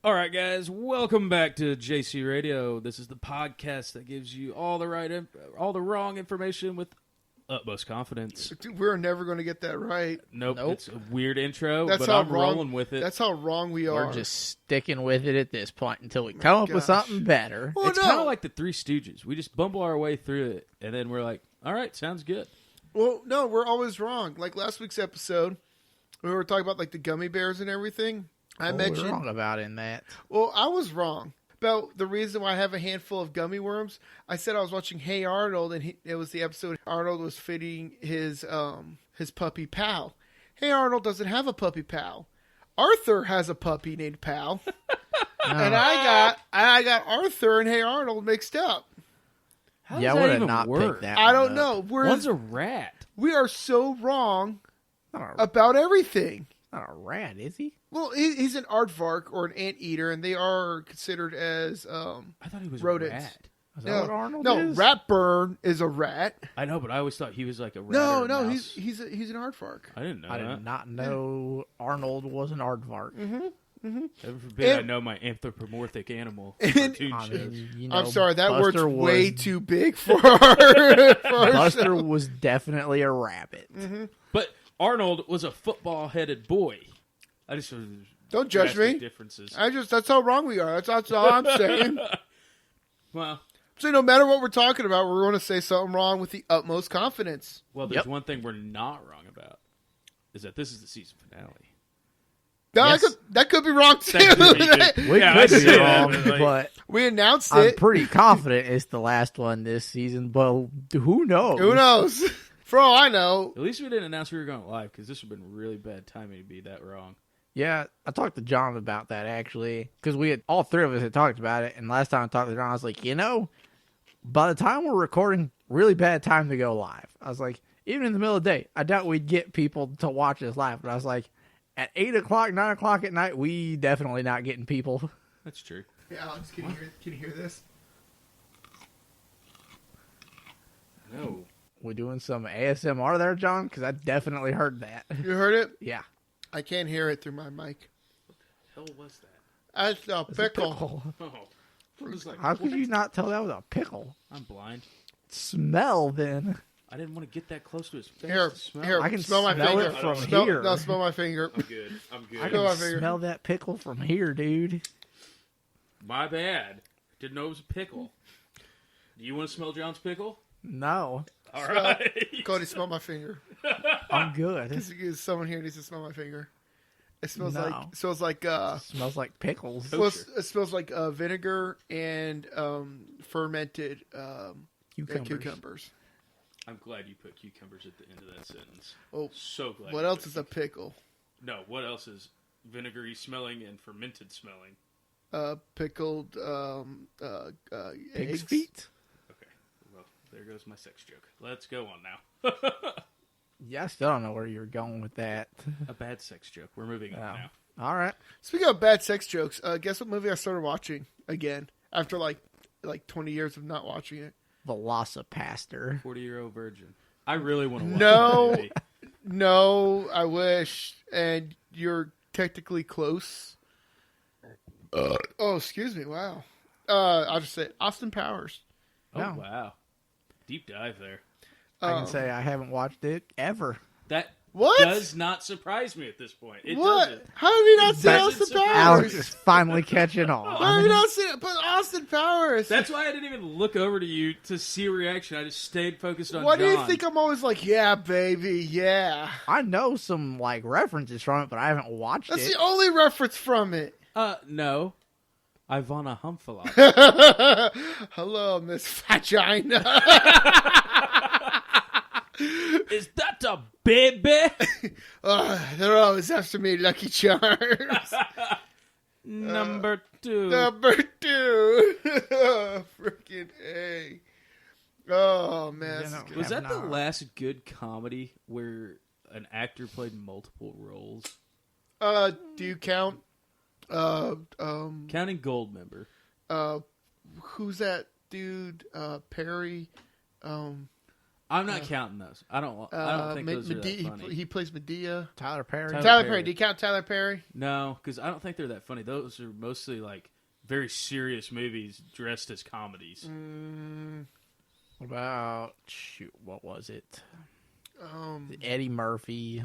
All right, guys, welcome back to JC Radio. This is the podcast that gives you all the wrong information with utmost confidence. Dude, we're never going to get that right. Nope. It's a weird intro, but how I'm rolling with it. That's how wrong we are. We're just sticking with it at this point until we come up with something better. Well, it's kind of like the Three Stooges. We just bumble our way through it, and then we're like, all right, sounds good. Well, no, we're always wrong. Like last week's episode, we were talking about like the gummy bears and everything. I mentioned we're wrong about in that. Well, I was wrong about the reason why I have a handful of gummy worms. I said I was watching Hey Arnold, and it was the episode Arnold was feeding his puppy Pal. Hey Arnold doesn't have a puppy Pal. Arthur has a puppy named Pal, and I got Arthur and Hey Arnold mixed up. How does that even not work? picked that. I don't know. One's a rat. We are so wrong about everything. Not a rat, is he? Well, he's an aardvark or an anteater, and they are considered as I thought he was rodents. a rat. Is that what Arnold is? Ratburn is a rat. I know, but I always thought he was like a rat. No, mouse. he's an aardvark. I didn't know I that. did not know Arnold was an aardvark. Heaven forbid I know my anthropomorphic animal. Cartoon I shows. mean, you I'm know, sorry, that Buster word's was, way too big for our Buster show. was definitely a rabbit. But Arnold was a football-headed boy. I just Don't judge me. Differences. That's how wrong we are. That's all I'm saying. Well, So no matter what we're talking about, we're going to say something wrong with the utmost confidence. there's one thing we're not wrong about, is that this is the season finale. No, Yes. that could be wrong too. We could be wrong, like, but We announced I'm it. pretty confident it's the last one this season, but who knows? Who knows? For all I know. At least we didn't announce we were going live, because this would have been really bad timing to be that wrong. Yeah, I talked to John about that, actually, because all three of us had talked about it, and last time I talked to John, I was like, by the time we're recording, really bad time to go live. I was like, even in the middle of the day, I doubt we'd get people to watch us live, but I was like, at 8 o'clock, 9 o'clock at night, we definitely not getting people. That's true. Hey, Alex, can you hear this? No. We doing some ASMR there, John? Because I definitely heard that. You heard it? Yeah. I can't hear it through my mic. What the hell was that? That's a pickle. Oh. I was like, How could what? you not tell that was a pickle? I'm blind. Smell, then. I didn't want to get that close to his face. Here, to smell. here. I can smell my smell finger. it from Smell- here. No, smell my finger. I'm good. I'm good. I Go can on, figure. smell that pickle from here, dude. My bad. Didn't know it was a pickle. Do you want to smell John's pickle? No, All right. Cody, smell my finger. I'm good. Because someone here needs to smell my finger. It smells No. like smells Like pickles. it smells like vinegar and fermented cucumbers. I'm glad you put cucumbers at the end of that sentence. Oh, So glad. what you else put is a pickle? No, what else is vinegary smelling and fermented smelling? Pickled Pig's eggs. feet? Okay, well, there goes my sex joke. Let's go on now. Yeah, I still don't know where you're going with that. A bad sex joke. We're moving on now. All right. Speaking of bad sex jokes, guess what movie I started watching again after like 20 years of not watching it? Velocipaster. 40-year-old virgin. I really want to watch No. that movie. No, I wish. And you're technically close. Oh, excuse me. Wow. I'll just say Austin Powers. Oh, No. wow. Deep dive there. I can say I haven't watched it ever. That What? does not surprise me at this point. It What? doesn't. How have you not seen doesn't Austin surprise Alex Powers? is finally catching How have on. you not seen it? But Austin Powers. That's why I didn't even look over to you to see a reaction. I just stayed focused on Why John. do you think I'm always like, yeah, baby, yeah? I know some references from it, but I haven't watched That's it. the only reference from it. No. I wanna hump a lot. Hello, Miss Vagina. Is that a baby? They're always after me, Lucky Charms. Number 2. Number 2. Freaking A. Oh, man. You know, Was that the not. last good comedy where an actor played multiple roles? Do you count? Counting Goldmember. Who's that dude? Perry. I'm not counting those. I don't think those are that funny. He plays Medea. Tyler Perry. Tyler Perry. Do you count Tyler Perry? No, because I don't think they're that funny. Those are mostly like very serious movies dressed as comedies. What about what was it? Eddie Murphy.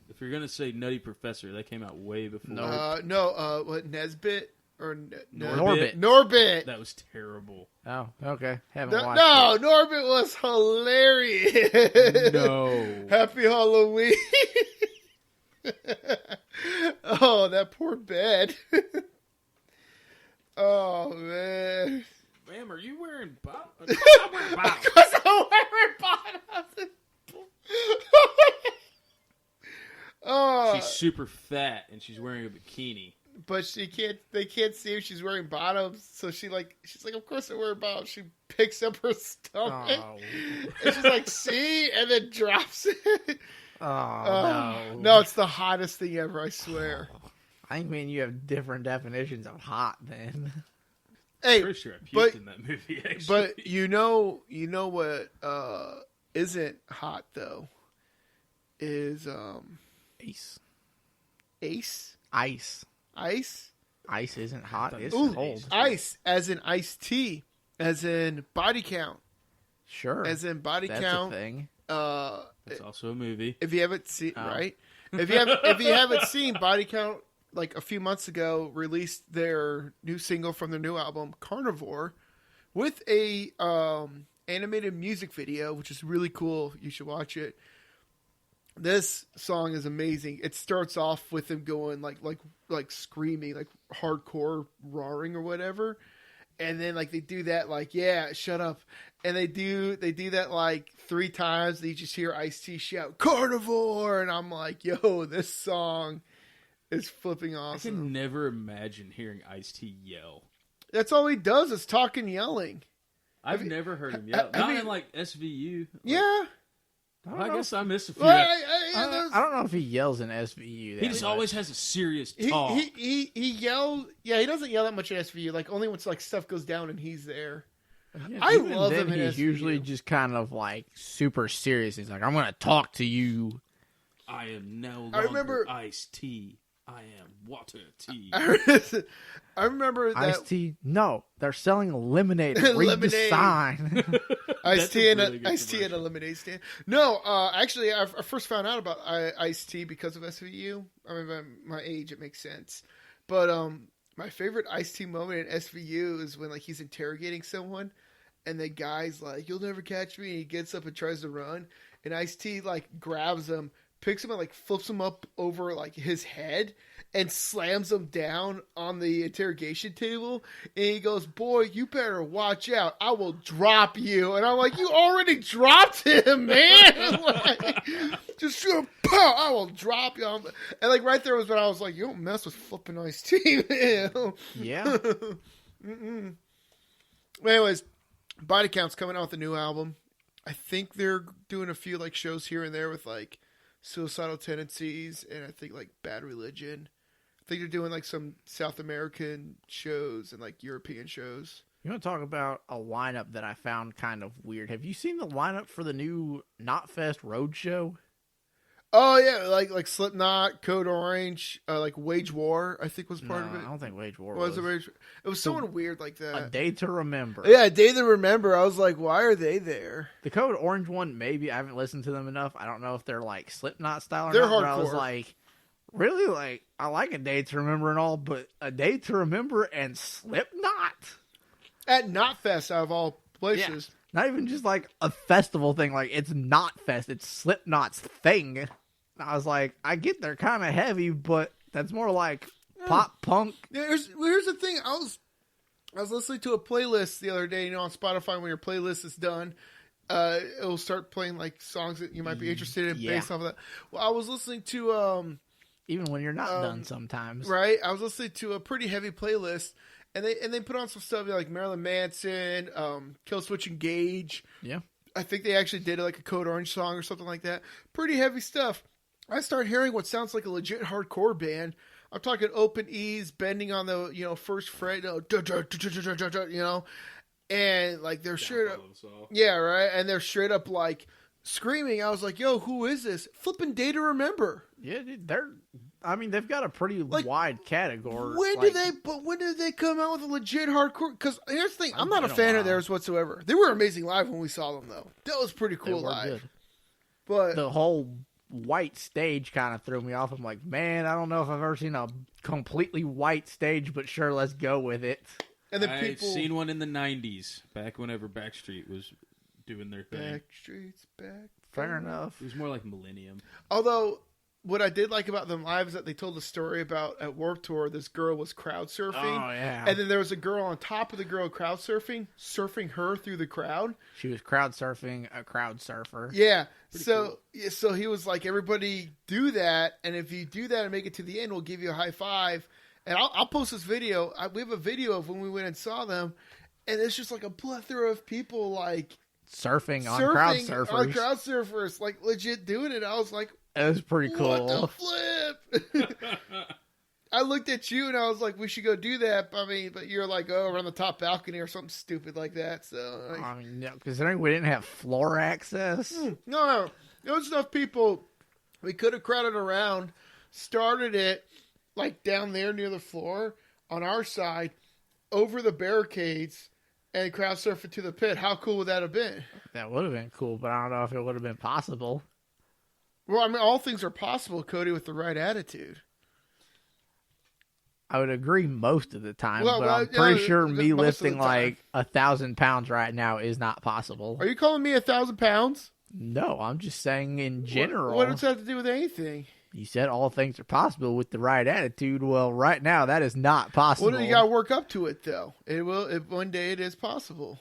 If you're gonna say Nutty Professor, that came out way before. What Nesbit or Norbit? Norbit. That was terrible. Oh, okay. Haven't watched No, it. Norbit was hilarious. No. Happy Halloween. Oh, that poor bed. Oh, man. Ma'am, are you wearing bottoms? I'm wearing bottoms. Because I'm wearing bottoms. Oh, She's super fat and she's wearing a bikini. but they can't see if she's wearing bottoms, so she's like, of course I'm wearing bottoms. She picks up her stomach, Oh, and she's like, see, and then drops it. no. No, it's the hottest thing ever, I swear. I think me and you have different definitions of hot, then. Hey, Pretty sure I puked but- in that movie, actually. but you know what isn't hot though is Ace. Ace Ice. ice Ice isn't hot. thought It's it was cold. ice as in iced tea, as in body count, Sure. as in body That's count. a thing. It's also a movie. If you haven't seen Oh. right, if you haven't seen Body Count, like a few months ago, released their new single from their new album Carnivore, with a animated music video, which is really cool. You should watch it. This song is amazing. It starts off with them going like screaming, like hardcore roaring or whatever. And then like they do that like, yeah, shut up. And they do that like 3 times. You just hear Ice-T shout Carnivore, and I'm like, yo, this song is flipping I awesome. can never imagine hearing Ice-T yell. That's all he does is talk and yelling. I've never heard him yell. I Not mean- in like SVU. Like, Yeah. I guess I missed a few. Well, I don't know if he yells in SVU. He just always has a serious talk. he yells. Yeah, he doesn't yell that much at SVU. Like only when like stuff goes down and he's there. I love him in He's SVU. usually just kind of like super serious. He's like, I'm going to talk to you. I am no I longer remember- Ice-T. I am water tea. I remember that Ice-T? No, they're selling lemonade. Read the Lemonade. sign. Ice-T and really good Ice-T and a commercial. lemonade stand. No, actually, I first found out about Ice-T because of SVU. I mean, by my age, it makes sense. But my favorite Ice-T moment in SVU is when like he's interrogating someone, and the guy's like, "You'll never catch me." And he gets up and tries to run, and Ice-T like grabs him, picks him and like flips him up over like his head and slams him down on the interrogation table. And he goes, "Boy, you better watch out. I will drop you." And I'm like, "You already dropped him, man." Like, just shoot him, pow, I will drop you. And like right there was when I was like, "You don't mess with flipping Ice-T, man." Yeah. Anyways, Body Count's coming out with a new album. I think they're doing a few like shows here and there with like Suicidal Tendencies and I think like Bad Religion. I think they're doing like some South American shows and like European shows. You want to talk about a lineup that I found kind of weird? Have you seen the lineup for the new Knotfest Roadshow? Oh yeah, like Slipknot, Code Orange, like Wage War. I think was part of it. I don't think Wage War Was was. it Wage? It was someone weird like A that. Day to Remember. Yeah, Day to Remember. I was like, why are they there? The Code Orange one, maybe. I haven't listened to them enough. I don't know if they're like Slipknot style or They're not. But I was hardcore. like, really? Like, I like A Day to Remember and all, but A Day to Remember and Slipknot? At Knotfest, out of all places. Not even just like a festival thing. Like, it's not fest. It's Slipknot's thing. I was like, I get they're kind of heavy, but that's more like pop punk. Yeah, here's the thing. I was listening to a playlist the other day. You know, on Spotify, when your playlist is done, it'll start playing like songs that you might be interested in based off of that. Well, I was listening to Even when you're not done sometimes. right. I was listening to a pretty heavy playlist, and they put on some stuff like Marilyn Manson, Killswitch Engage. Yeah. I think they actually did like a Code Orange song or something like that. Pretty heavy stuff. I start hearing what sounds like a legit hardcore band. I'm talking open E's, bending on the first fret, you know, and like they're straight up, Downfall of us all. yeah, right, and they're straight up like screaming. I was like, "Yo, who is this?" Flipping Day to Remember. Yeah, dude, they've got a pretty wide category. When did they come out with a legit hardcore? Because here's the thing, I'm not a been a fan of while. theirs whatsoever. They were amazing live when we saw them, though. That was pretty They cool were live. good. But The whole white stage kind of threw me off. I'm like, man, I don't know if I've ever seen a completely white stage, but sure, let's go with it. and the I've people seen one in the 90s, back whenever Backstreet was doing their thing. Backstreet's back. Fair enough. It was more like Millennium. Although, what I did like about them live is that they told the story about at Warped Tour, this girl was crowd surfing. Oh, yeah. And then there was a girl on top of the girl crowd surfing her through the crowd. She was crowd surfing a crowd surfer. Yeah. Cool. So he was like, everybody do that. And if you do that and make it to the end, we'll give you a high five. And I'll post this video. We have a video of when we went and saw them. And it's just like a plethora of people like Surfing on crowd surfers. On crowd surfers, like legit doing it. I was like, It was pretty cool. what the flip? I looked at you and I was like, we should go do that. But you're like, oh, we're on the top balcony or something stupid like that. So, like, I mean, no, considering we didn't have floor access. no. There was enough people. We could have crowded around, started it like down there near the floor on our side, over the barricades, and crowd surf it to the pit. How cool would that have been? That would have been cool, but I don't know if it would have been possible. Well, I mean, all things are possible, Cody, with the right attitude. I would agree most of the time, Well, but well, I'm pretty yeah, sure most me of the lifting time. like 1,000 pounds right now is not possible. Are you calling me 1,000 pounds? No, I'm just saying in general. What does that have to do with anything? You said all things are possible with the right attitude. Well, right now that is not possible. Well, you got to work up to it, though. It will. If one day it is possible.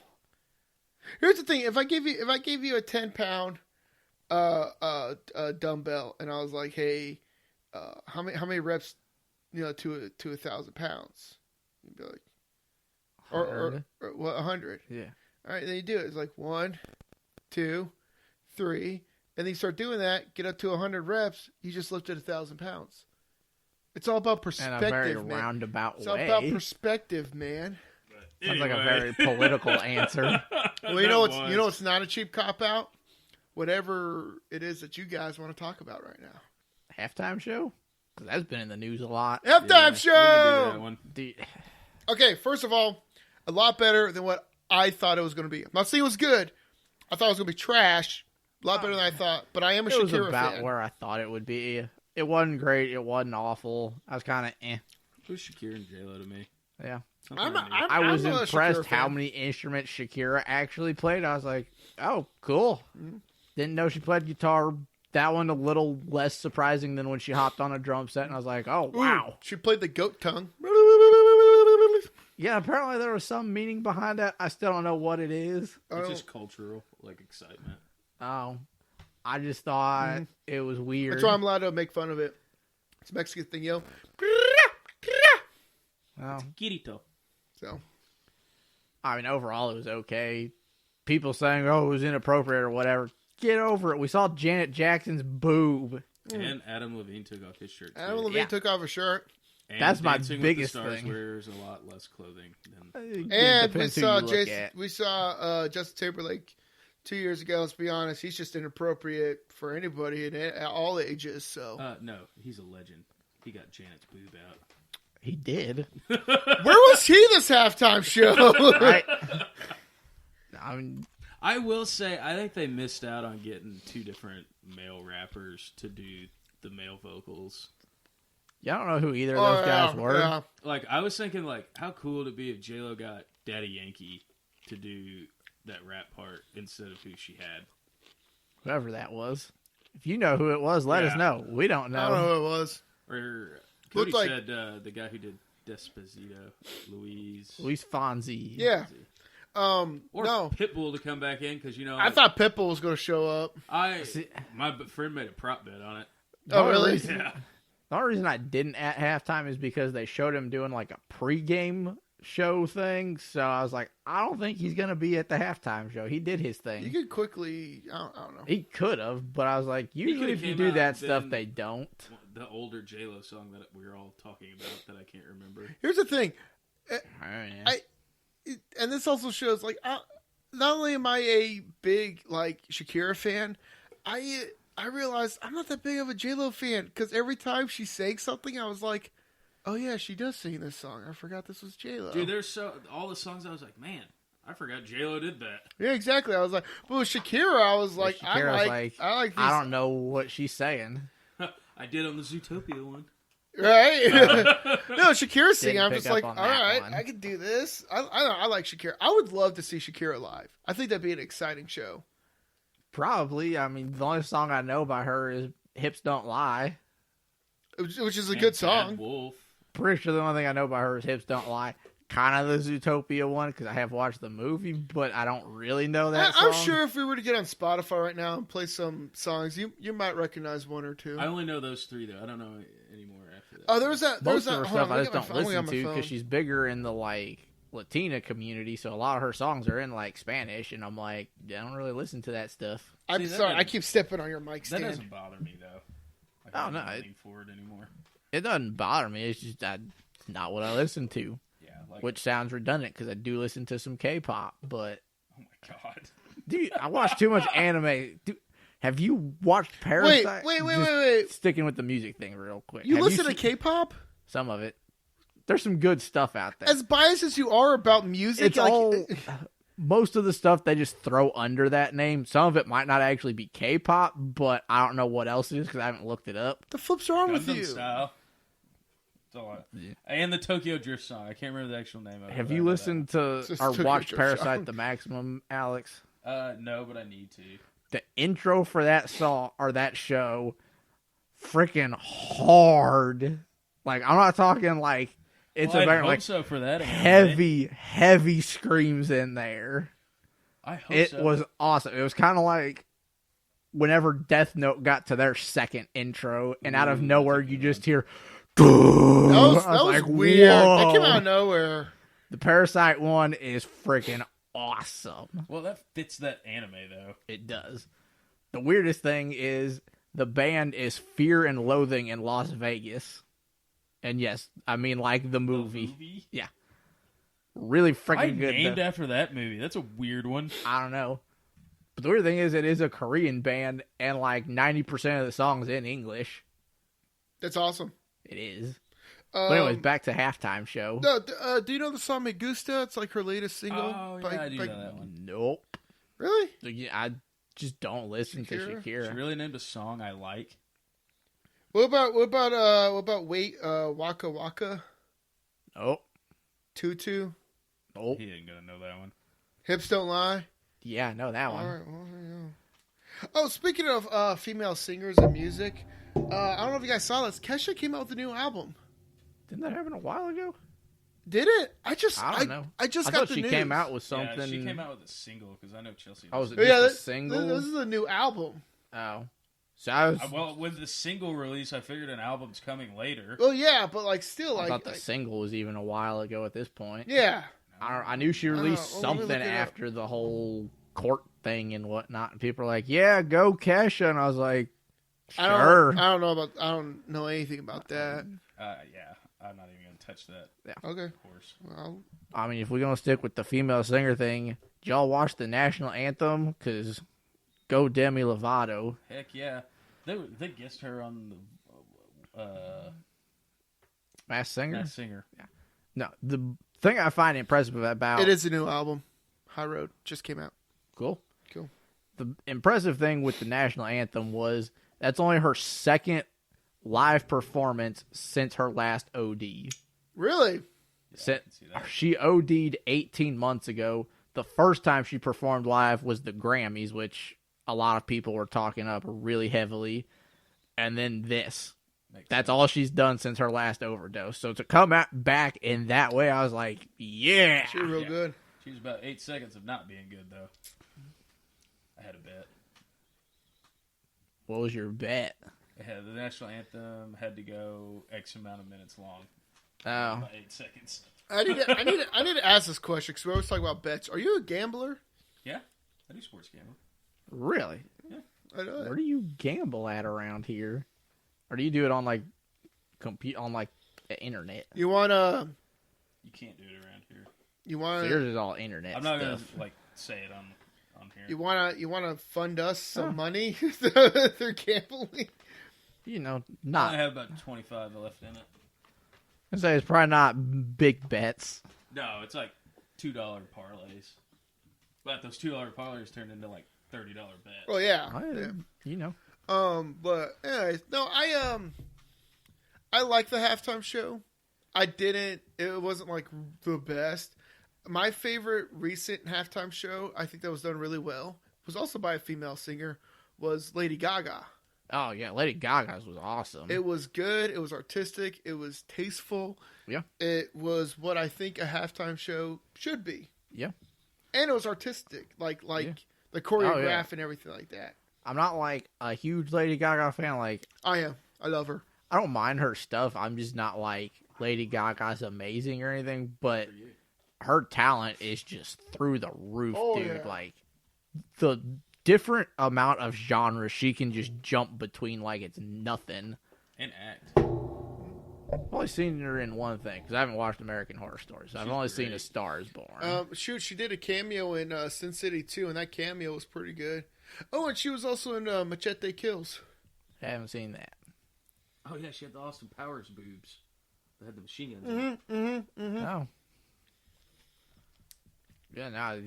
Here's the thing: if I gave you a 10-pound dumbbell, and I was like, "Hey, how many reps, to 1,000 pounds?" You'd be like, or 100. Yeah. All right, then you do it. It's like 1, 2, 3, and then you start doing that. Get up to 100 reps. You just lifted 1,000 pounds. It's all about In perspective, a very man. roundabout It's all way. about perspective, man. Sounds like a very political answer. Well, you know it's not a cheap cop out. Whatever it is that you guys want to talk about right now. Halftime show? 'Cause that's been in the news a lot. Halftime We can do show. that one. Dude, Okay, first of all, a lot better than what I thought it was going to be. I'm not saying it was good. I thought it was going to be trash. A lot better than I thought. But I am a it was Shakira about fan. where I thought it would be. It wasn't great. It wasn't awful. I was kind of eh. It was Shakira and J-Lo to me. Yeah. Something I knew. I was I'm a impressed Shakira how fan. many instruments Shakira actually played. I was like, oh, cool. Mm-hmm. Didn't know she played guitar. That one a little less surprising than when she hopped on a drum set. And I was like, oh, Ooh, wow. she played the goat tongue. Yeah, apparently there was some meaning behind that. I still don't know what it is. It's just cultural, excitement. Oh, I just thought it was weird. That's why I'm allowed to make fun of it. It's a Mexican thing, yo. Oh. Kirito. So, I mean, overall, it was okay. People saying, oh, it was inappropriate or whatever. Get over it. We saw Janet Jackson's boob. And Adam Levine took off his shirt. Too. Adam Levine Yeah. took off a shirt. And That's my Dancing biggest with the Stars thing. wears a lot less clothing than And we Depends who saw you look at. Justin Timberlake 2 years ago. Let's be honest, he's just inappropriate for anybody at all ages. So, no, he's a legend. He got Janet's boob out. He did. where was he this halftime show? Right? I mean, I will say, I think they missed out on getting two different male rappers to do the male vocals. yeah, I don't know who either of those guys were. Yeah. Like, I was thinking, how cool would it be if J-Lo got Daddy Yankee to do that rap part instead of who she had? Whoever that was. If you know who it was, let us Yeah. know. We don't know. I don't know who it was. Or Cody Looked like- said the guy who did Despacito, Luis Fonzie. Yeah. Or No. Pitbull to come back in because I thought Pitbull was going to show up. my friend made a prop bet on it. The Oh, only really? reason- The only reason I didn't at halftime is because they showed him doing like a pregame show thing. So I was like, I don't think he's going to be at the halftime show. He did his You thing. could quickly, I don't know. He could have, but I was like, usually could've if you came do out that and stuff, then- they don't. The older J-Lo song that we were all talking about that I can't remember. Here's the thing. Oh, yeah. and this also shows like not only am I a big like Shakira fan, I realized I'm not that big of a J-Lo fan because every time she sang something, I was like, oh yeah, she does sing this song. I forgot this was J-Lo. Dude, there's all the songs I was like, man, I forgot J-Lo did that. Yeah, exactly. I was like, but with Shakira, I was like, I like these. I don't know what she's saying. I did on the Zootopia one. Right? No, Shakira singing. I'm just like, all right, one. I could do this. I like Shakira. I would love to see Shakira live. I think that'd be an exciting show. Probably. I mean, the only song I know by her is "Hips Don't Lie," which is a good song. Bad Wolf. Pretty sure the only thing I know by her is "Hips Don't Lie." Kind of the Zootopia one because I have watched the movie, but I don't really know that song. I'm sure if we were to get on Spotify right now and play some songs, you might recognize one or two. I only know those three though. I don't know any more after that. Oh, there was that. Most of her stuff I just don't listen to because she's bigger in the like Latina community, so a lot of her songs are in like Spanish, and I'm like, I don't really listen to that stuff. I'm sorry, I keep stepping on your mic stand. That doesn't bother me though. Like, Oh, no, I'm not leaning forward anymore. It doesn't bother me. It's just not what I listen to. Yeah, like, Which sounds redundant because I do listen to some K-pop, but oh my god, dude, I watch too much anime. Dude, have you watched Parasite? Wait. Sticking with the music thing real quick. You Have listen to seen K-pop? some of it? There's some good stuff out there. As biased as you are about music, It's all most of the stuff they just throw under that name. Some of it might not actually be K-pop, but I don't know what else it is because I haven't looked it up. the flip's wrong with Gundam you. Style. That's all and the Tokyo Drift song. I can't remember the actual name of it. Have but I you know listened to Just or Tokyo watched Drift Parasite song. the Maximum, Alex? that? No, but I need to. The intro for that song or that show, freaking hard. Like I'm not talking like it's Well, I'd about hope like so for that. heavy screams in there. I hope It so. was awesome. It was kind of like whenever Death Note got to their second intro, and out of Ooh, nowhere that's a you good just hear. That I was like, weird. That came whoa. out of nowhere. The Parasite one is freaking awesome. Well, that fits that anime though. It does. The weirdest thing is the band is Fear and Loathing in Las Vegas. And yes, I mean like the movie. Yeah. Really freaking good. Named after that movie. That's a weird one. I don't know. But the weird thing is it is a Korean band and like 90% of the songs in English. That's awesome. It is. But anyways, back to halftime show. No, do you know the song Me Gusta? It's like her latest single. Oh, yeah, I do know that one. Nope. Really? I just don't listen to Shakira. She really named a song I like. What about Wait Waka Waka? Nope. Tutu? Nope. He ain't gonna know that one. Hips Don't Lie? Yeah, I know that one. All right, well, there you go. Oh, speaking of female singers and music, I don't know if you guys saw this. Kesha came out with a new album. Didn't that happen a while ago? Did it? I don't know. I just I got thought the she news. came out with something. Yeah, she came out with a single because I know Chelsea. Oh, was it Oh, yeah, just a this single? is a new album. Oh. So I was. Well, with the single release, I figured an album's coming later. Well, yeah, but like still, I like, thought the single was even a while ago at this point. yeah. I knew she released let me something look it up. after the whole court thing and whatnot. And people are like, "Yeah, go Kesha," and I was like, "Sure." I don't know anything about that. Yeah, I'm not even gonna touch that. Okay. Of course. Well, I mean, if we're gonna stick with the female singer thing, did y'all watch the national anthem? Because go Demi Lovato. Heck yeah, they guessed her on the Masked Singer? Masked Singer. No, the thing I find impressive about it is a new album. High Road just came out. Cool. Cool. The impressive thing with the national anthem was that's only her second live performance since her last OD. Really? Yeah, I can see that. She OD'd 18 months ago. The first time she performed live was the Grammys, which a lot of people were talking up really heavily. And then this. That's all she's done since her last overdose. So to come back in that way, I was like, yeah. She was real good. She was about 8 seconds of not being good, though. I had a bet. What was your bet? The national anthem had to go X amount of minutes long. Oh. About 8 seconds. I need to ask this question because we always talk about bets. Are you a gambler? Yeah, I do sports gambling. Really? I know that. Where do you gamble at around here? Or do you do it on, like, the internet? You want to... You can't do it around here. You So want yours is all internet I'm not stuff. gonna say it on here. you wanna fund us some money through gambling? You know, I not. have about 25 left in it. I say it's probably not big bets. No, it's like $2 parlays. But those $2 parlays turned into like $30 bets. Oh yeah. You know. But anyways, no, I like the halftime show. It wasn't like the best. My favorite recent halftime show, I think that was done really well, was also by a female singer, was Lady Gaga. Oh yeah, Lady Gaga's was awesome. It was good. It was artistic. It was tasteful. Yeah. It was what I think a halftime show should be. Yeah. And it was artistic, like Yeah. the choreograph yeah. and everything like that. I'm not like a huge Lady Gaga fan. Like, I am. I love her. I don't mind her stuff. I'm just not like Lady Gaga's amazing or anything, but her talent is just through the roof, dude. Yeah. Like, the different amount of genres she can just jump between like it's nothing. And act. I've only seen her in one thing because I haven't watched American Horror Story, so I've only seen A Star Is Born. She did a cameo in Sin City 2, and that cameo was pretty good. Oh, and she was also in Machete Kills. I haven't seen that. Oh, yeah, she had the Austin Powers boobs. They had the machine guns. Oh. Yeah, no.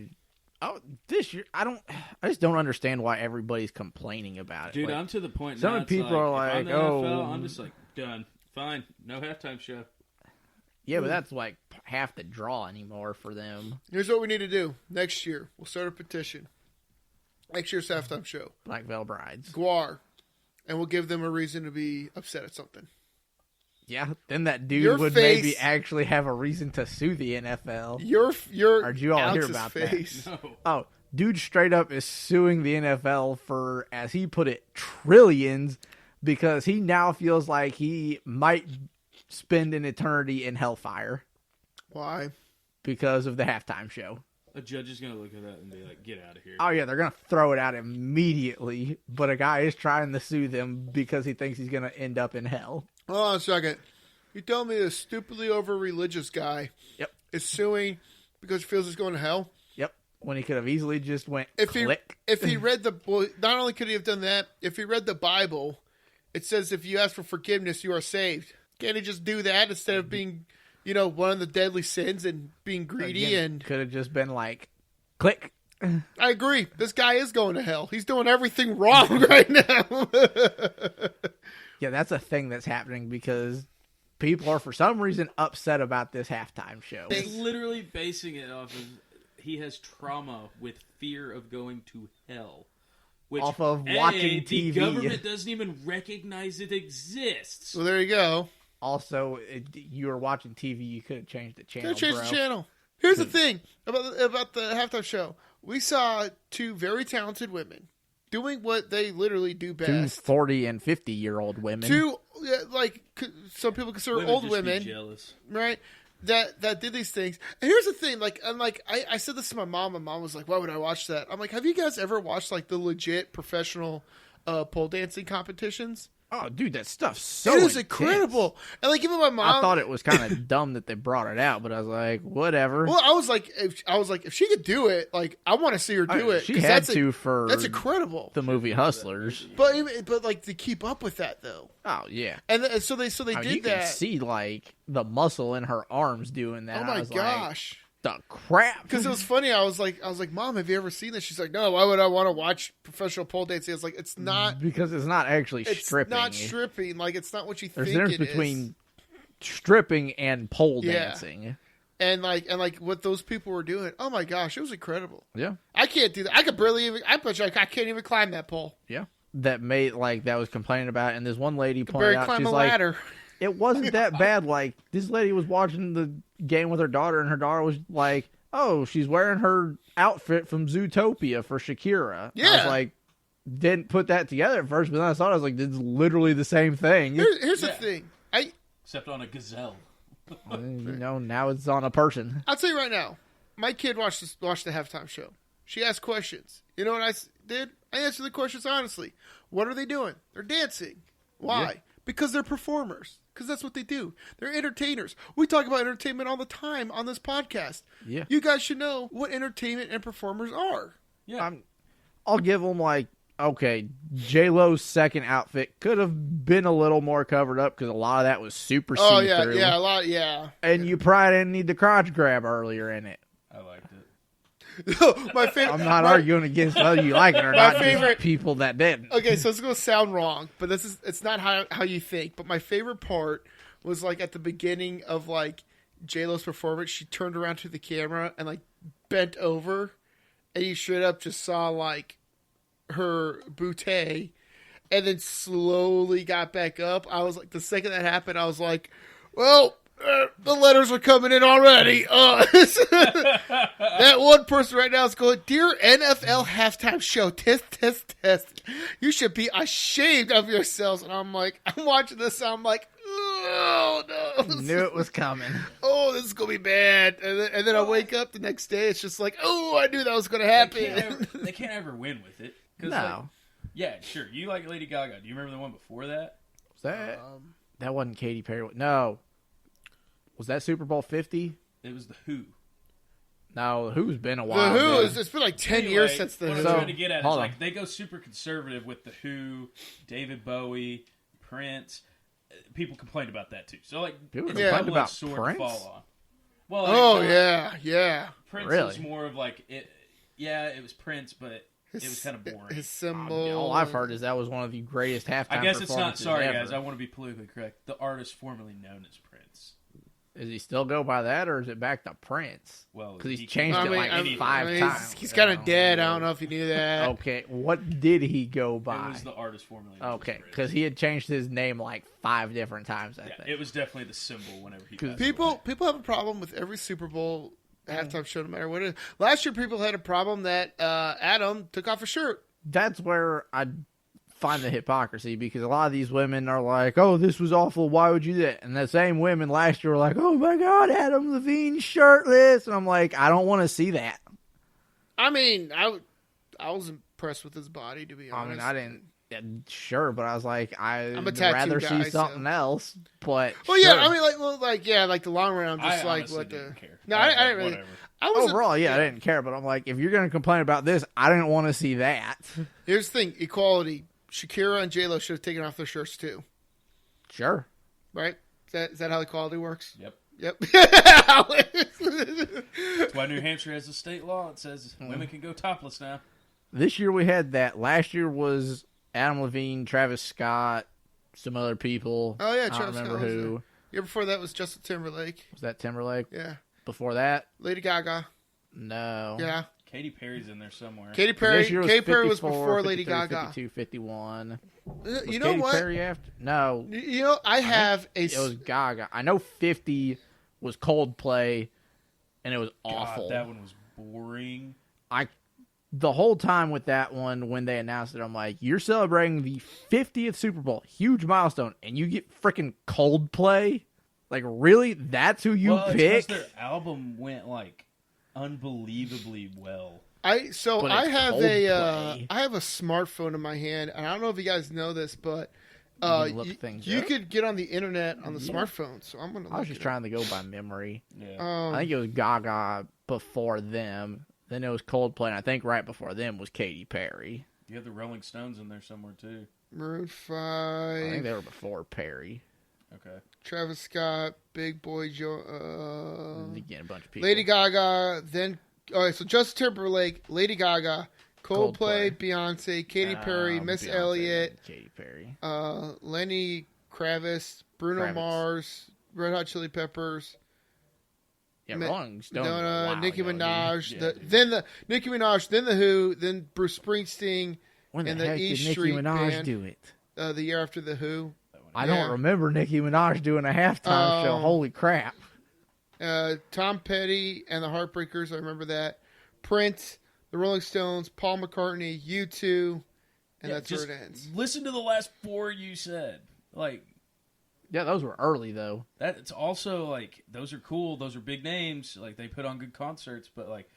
Oh, this year, I just don't understand why everybody's complaining about it. Dude, Like, I'm to the point some now. It's people are if I'm like, the oh. NFL, I'm just like, done. Fine. No halftime show. yeah, but that's like half the draw anymore for them. Here's what we need to do. Next year, we'll start a petition. Next year's halftime show. Black Veil Brides. Guar. And we'll give them a reason to be upset at something. Yeah, then that dude Your would face- maybe actually have a reason to sue the NFL. Your Or did you all hear Alex's about face. No. Oh, dude straight up is suing the NFL for, as he put it, trillions, because he now feels like he might spend an eternity in hellfire Why? because of the halftime show. A judge is going to look at that and be like, get out of here. Oh yeah, they're gonna throw it out immediately, but a guy is trying to sue them because he thinks he's gonna end up in hell. Hold on a second. You tell me this stupidly over religious guy Yep. is suing because he feels he's going to hell? Yep. When he could have easily just went If click. he read not only could he have done that, if he read the Bible, it says if you ask for forgiveness, you are saved. Can't he just do that instead of being, one of the deadly sins and being greedy? And could have just been like, click. I agree. This guy is going to hell. He's doing everything wrong right now. Yeah, that's a thing that's happening because people are for some reason upset about this halftime show. He's literally basing it off of he has trauma with fear of going to hell. Which, Off of watching the TV. government doesn't even recognize it exists. Well, there you go. Also, you were watching TV, you could have changed the channel. Gotta change bro. the channel. Here's the thing about the halftime show. We saw two very talented women doing what they literally do Two best. 40 and 50-year-old women. Some people consider Women old just be women, jealous. right? That did these things. And here's the thing, I said this to my mom. My mom was like, "Why would I watch that?" I'm like, "Have you guys ever watched like the legit professional pole dancing competitions?" Oh, dude, that stuff's so It is intense. incredible. And like even my mom, I thought it was kind of dumb that they brought it out, but I was like, whatever. well, I was like, if she could do it, like I want to see her do it. She 'cause had that's to for that's incredible. the movie Hustlers. But like to keep up with that though, Oh yeah, and so they I mean, did you that. can see like the muscle in her arms doing that. Oh I my was gosh! like, the crap! Because it was funny. I was like, Mom, have you ever seen this? She's like, No. Why would I want to watch professional pole dancing? It's like it's not. because it's not actually It's stripping. not stripping. Like it's not what you There's a think difference it between is. stripping and pole Yeah. dancing. And like what those people were doing. Oh my gosh, it was incredible. Yeah, I can't do that. I could barely even. I bet you I can't even climb that pole. yeah. That made that was complaining about, it, and this one lady pointed Barely out, climb she's a like, ladder. it wasn't that bad. Like, this lady was watching the game with her daughter, and her daughter was like, oh, she's wearing her outfit from Zootopia for Shakira. Yeah. I was like, didn't put that together at first, but then I saw it, I was like, this is literally the same thing. Here's the Yeah. thing. Except on a gazelle. Now it's on a person. I'll tell you right now. My kid watched the halftime show. She asked questions. You know what I did? I answered the questions honestly. What are they doing? They're dancing. Why? Yeah. Because they're performers. because that's what they do. They're entertainers. We talk about entertainment all the time on this podcast. Yeah. You guys should know what entertainment and performers are. Yeah. I'll give them like, okay, J-Lo's second outfit could have been a little more covered up because a lot of that was super Oh, see-through. yeah, a lot, yeah. And you probably didn't need the crotch grab earlier in it. I liked it. My favorite. I'm not arguing against whether you like it or not. favorite- Just people that didn't. Okay, so it's going to sound wrong, but it's not how you think. But my favorite part was like at the beginning of like J-Lo's performance, she turned around to the camera and like bent over, and you straight up just saw like her bootay, and then slowly got back up. I was like, the second that happened, I was like, well, the letters are coming in already. That one person right now is going, "Dear NFL halftime show, test. You should be ashamed of yourselves." And I'm like, I'm watching this, and I'm like, oh no, Knew it was coming. oh, this is gonna be bad. And then I wake up the next day, it's just like, oh, I knew that was gonna happen. They can't ever win with it. 'Cause, No. like, yeah, sure. You like Lady Gaga. Do you remember the one before that? Was that wasn't Katy Perry? No. Was that Super Bowl 50? It was the Who. No, Who's been a The while. Who man. is, it's been like 10 Anyway, years since the what Who. I'm trying to get at is hold like on. they go super conservative with the Who, David Bowie, Prince. People complained about that too. So like, People it's complained a about sword Prince? to fall on. Well, Oh like, yeah. Prince Really? was more of like it. Yeah, it was Prince, but it was kind of boring. His symbol. All I've heard is that was one of the greatest halftime I guess it's not. performances Sorry, ever. guys. I want to be politically correct. The artist formerly known as Prince. Does he still go by that, or is it back to Prince? Well, Because he's he- changed I it mean, like I mean, five he's- times. He's kind of So- dead. I don't know if you knew that. Okay, what did he go It by? was the artist formerly known Okay, as Prince. because he had changed his name like 5 different times, I Yeah, think. it was definitely the symbol whenever he passed People away. have a problem with every Super Bowl halftime show, no matter what it is. Last year, people had a problem that Adam took off his shirt. That's where I find the hypocrisy, because a lot of these women are like, oh, this was awful, why would you do that? And the same women last year were like, oh my god, Adam Levine's shirtless. And I'm like, I don't want to see that. I mean, I was impressed with his body, to be I honest. mean, I didn't. Yeah, sure, but I was like, I'm a I'd tattoo rather guy, see so- something else. But Well, yeah, sure. I mean, like the long run, I'm just I like, honestly what the. didn't care. No, I was I didn't like, really. whatever. I was Overall, yeah, I didn't care, but I'm like, if you're going to complain about this, I didn't want to see that. Here's the thing: equality. Shakira and J-Lo should have taken off their shirts too, Sure. right? Is that how equality works? Yep. Yep. That's why New Hampshire has a state law. It says women can go topless now. This year we had that. Last year was Adam Levine, Travis Scott, some other people. Oh, yeah, I don't Travis Scott remember was who. Year before that was Justin Timberlake. Was that Timberlake? Yeah. Before that? Lady Gaga. No. Yeah. Katy Perry's in there somewhere. Katy Perry. This year was Katy Perry was 54, before Lady 53, Gaga. 52, 51. You Was know Katy what? Perry after? No. You know, I have a. It was Gaga. I know 50 was Coldplay, and it was awful. God, that one was boring. The whole time with that one, when they announced it, I'm like, you're celebrating the 50th Super Bowl, huge milestone, and you get freaking Coldplay? Like, really? That's who you It's pick? 'cause their album went like unbelievably well. But I it's have Coldplay. I have a smartphone in my hand, and I don't know if you guys know this, but can look things you up? could get on the internet on the smartphone. So I'm gonna. I was look just it trying to go by memory. Yeah. I think it was Gaga before them. Then it was Coldplay, and I think right before them was Katy Perry. You have the Rolling Stones in there somewhere too. Maroon I think 5, they were before Perry. Okay. Travis Scott, Big Boy Joe, Again, a bunch of people. Lady Gaga. Then all right, so Justin Timberlake, Lady Gaga, Coldplay, Coldplay. Beyonce, Katy Perry, Miss Beyonce, Elliott, Katy Perry. Lenny Kravitz, Bruno Kravitz. Mars, Red Hot Chili Peppers. Yeah, Ma- Rolling Stone. Madonna, wow, Nicki ago, dude. Minaj, Yeah, dude. then Nicki Minaj, then the Who, then Bruce Springsteen, When the and the heck E did Nicki Street Minaj Band. do it? the year after the Who. I Yeah. don't remember Nicki Minaj doing a halftime show. Um, Holy crap. Tom Petty and the Heartbreakers, I remember that. Prince, the Rolling Stones, Paul McCartney, U2, and Yeah, that's where just it ends. Listen to the last four you said. Like Yeah, those were early, though. that. It's also like those are cool. Those are big names. Like they put on good concerts, but like,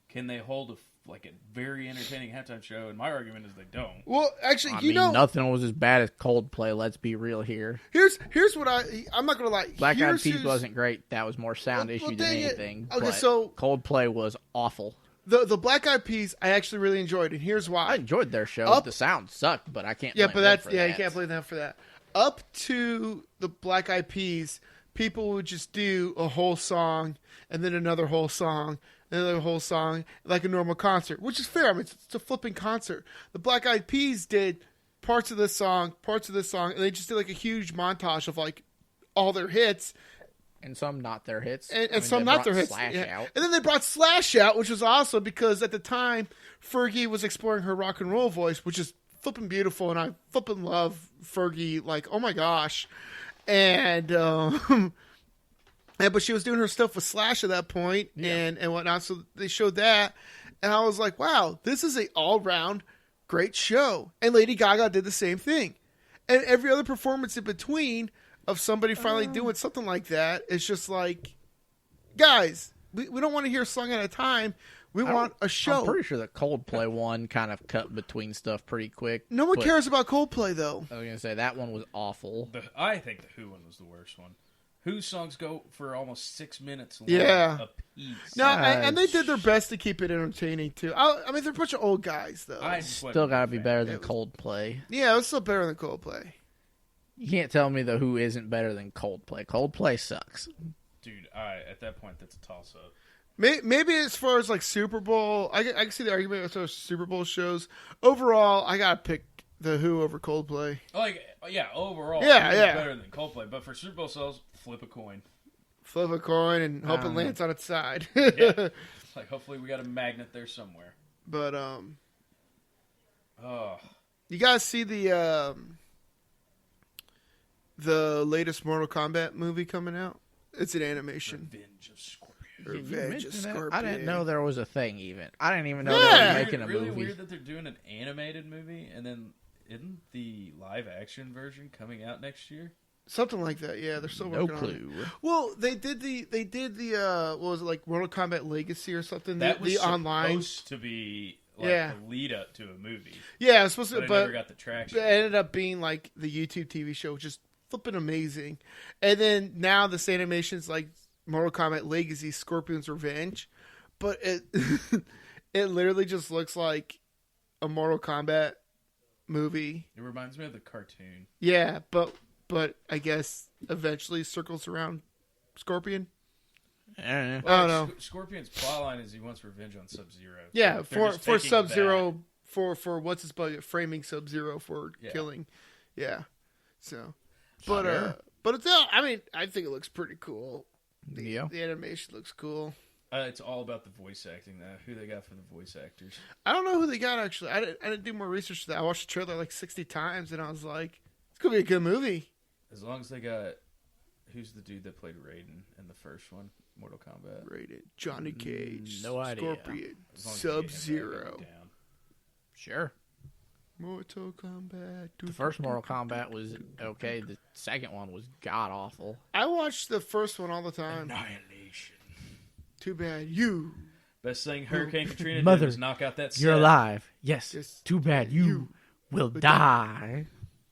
can they hold a like a very entertaining halftime show, and my argument is they don't. Well, actually, I mean, nothing was as bad as Coldplay. Let's be real here. Here's what I'm not gonna lie. Black Eyed Peas wasn't great. That was more sound issue than anything. Okay, but so Coldplay was awful. The Black Eyed Peas I actually really enjoyed, and here's why. I enjoyed their show. The sound sucked, but I can't. Yeah, blame but them for that. you can't blame them for that. Up to the Black Eyed Peas, people would just do a whole song and then another whole song, another whole song, like a normal concert, which is fair. I mean, it's a flipping concert. The Black Eyed Peas did parts of this song, and they just did like a huge montage of like all their hits. And some not their hits. And some not their hits. Slash out. And then they brought Slash out, which was awesome because at the time, Fergie was exploring her rock and roll voice, which is flipping beautiful, and I flipping love Fergie. Like, oh my gosh. And but she was doing her stuff with Slash at that point, and whatnot. So they showed that, and I was like, wow, this is a all-round great show. And Lady Gaga did the same thing. And every other performance in between of somebody finally doing something like that, it's just like, guys, we don't want to hear a song at a time. We want a show. I'm pretty sure the Coldplay one kind of cut between stuff pretty quick. No one cares about Coldplay, though. I was going to say, that one was awful. I think the Who one was the worst one. Who's songs go for almost 6 minutes long a piece. No, and they did their best to keep it entertaining, too. I mean, they're a bunch of old guys, though. Still got to be better than Coldplay. Yeah, it was still better than Coldplay. You can't tell me the Who isn't better than Coldplay. Coldplay sucks. Dude, at that point, that's a toss-up. Maybe as far as like Super Bowl, I can see the argument as far as Super Bowl shows. Overall, I gotta pick the Who over Coldplay. Like, yeah, overall, better than Coldplay. But for Super Bowl sales, flip a coin. Flip a coin and hope it lands on its side. Yeah. Like, hopefully we got a magnet there somewhere. But you guys see the latest Mortal Kombat movie coming out? It's an animation. Revenge of Scorpion. Revenge of Scorpion. I didn't know there was a thing even. I didn't even know they were making a really movie. Weird that they're doing an animated movie, and then isn't the live action version coming out next year? Something like that. Yeah, they're still working on it. Well, they did the what was it, like Mortal Kombat Legacy or something? That was online supposed to be like a lead up to a movie. Yeah, it was supposed to, but it never got the traction. It ended up being like the YouTube TV show, which is flipping amazing. And then now this animation's like Mortal Kombat Legacy, Scorpion's Revenge, but it it literally just looks like a Mortal Kombat movie. It reminds me of the cartoon. Yeah, but I guess eventually circles around Scorpion. I don't know. Scorpion's plotline is he wants revenge on Sub-Zero. Yeah, for Sub-Zero, for what's his budget, framing Sub-Zero for killing. Yeah, so, but it's I mean, I think it looks pretty cool. The animation looks cool. It's all about the voice acting, though. Who they got for the voice actors? I don't know who they got, actually. I didn't do more research to that. I watched the trailer like 60 times, and I was like, it's going to be a good movie. As long as they got... Who's the dude that played Raiden in the first one? Mortal Kombat. Raiden. Johnny Cage. No idea. Scorpion. Sub-Zero. Sure. Mortal Kombat. The first Mortal Kombat was okay. The second one was god-awful. I watched the first one all the time. Annihilation. Too bad you... Best thing Hurricane Katrina Mother, did was knock out that set. You're alive. Yes. Too bad you will die.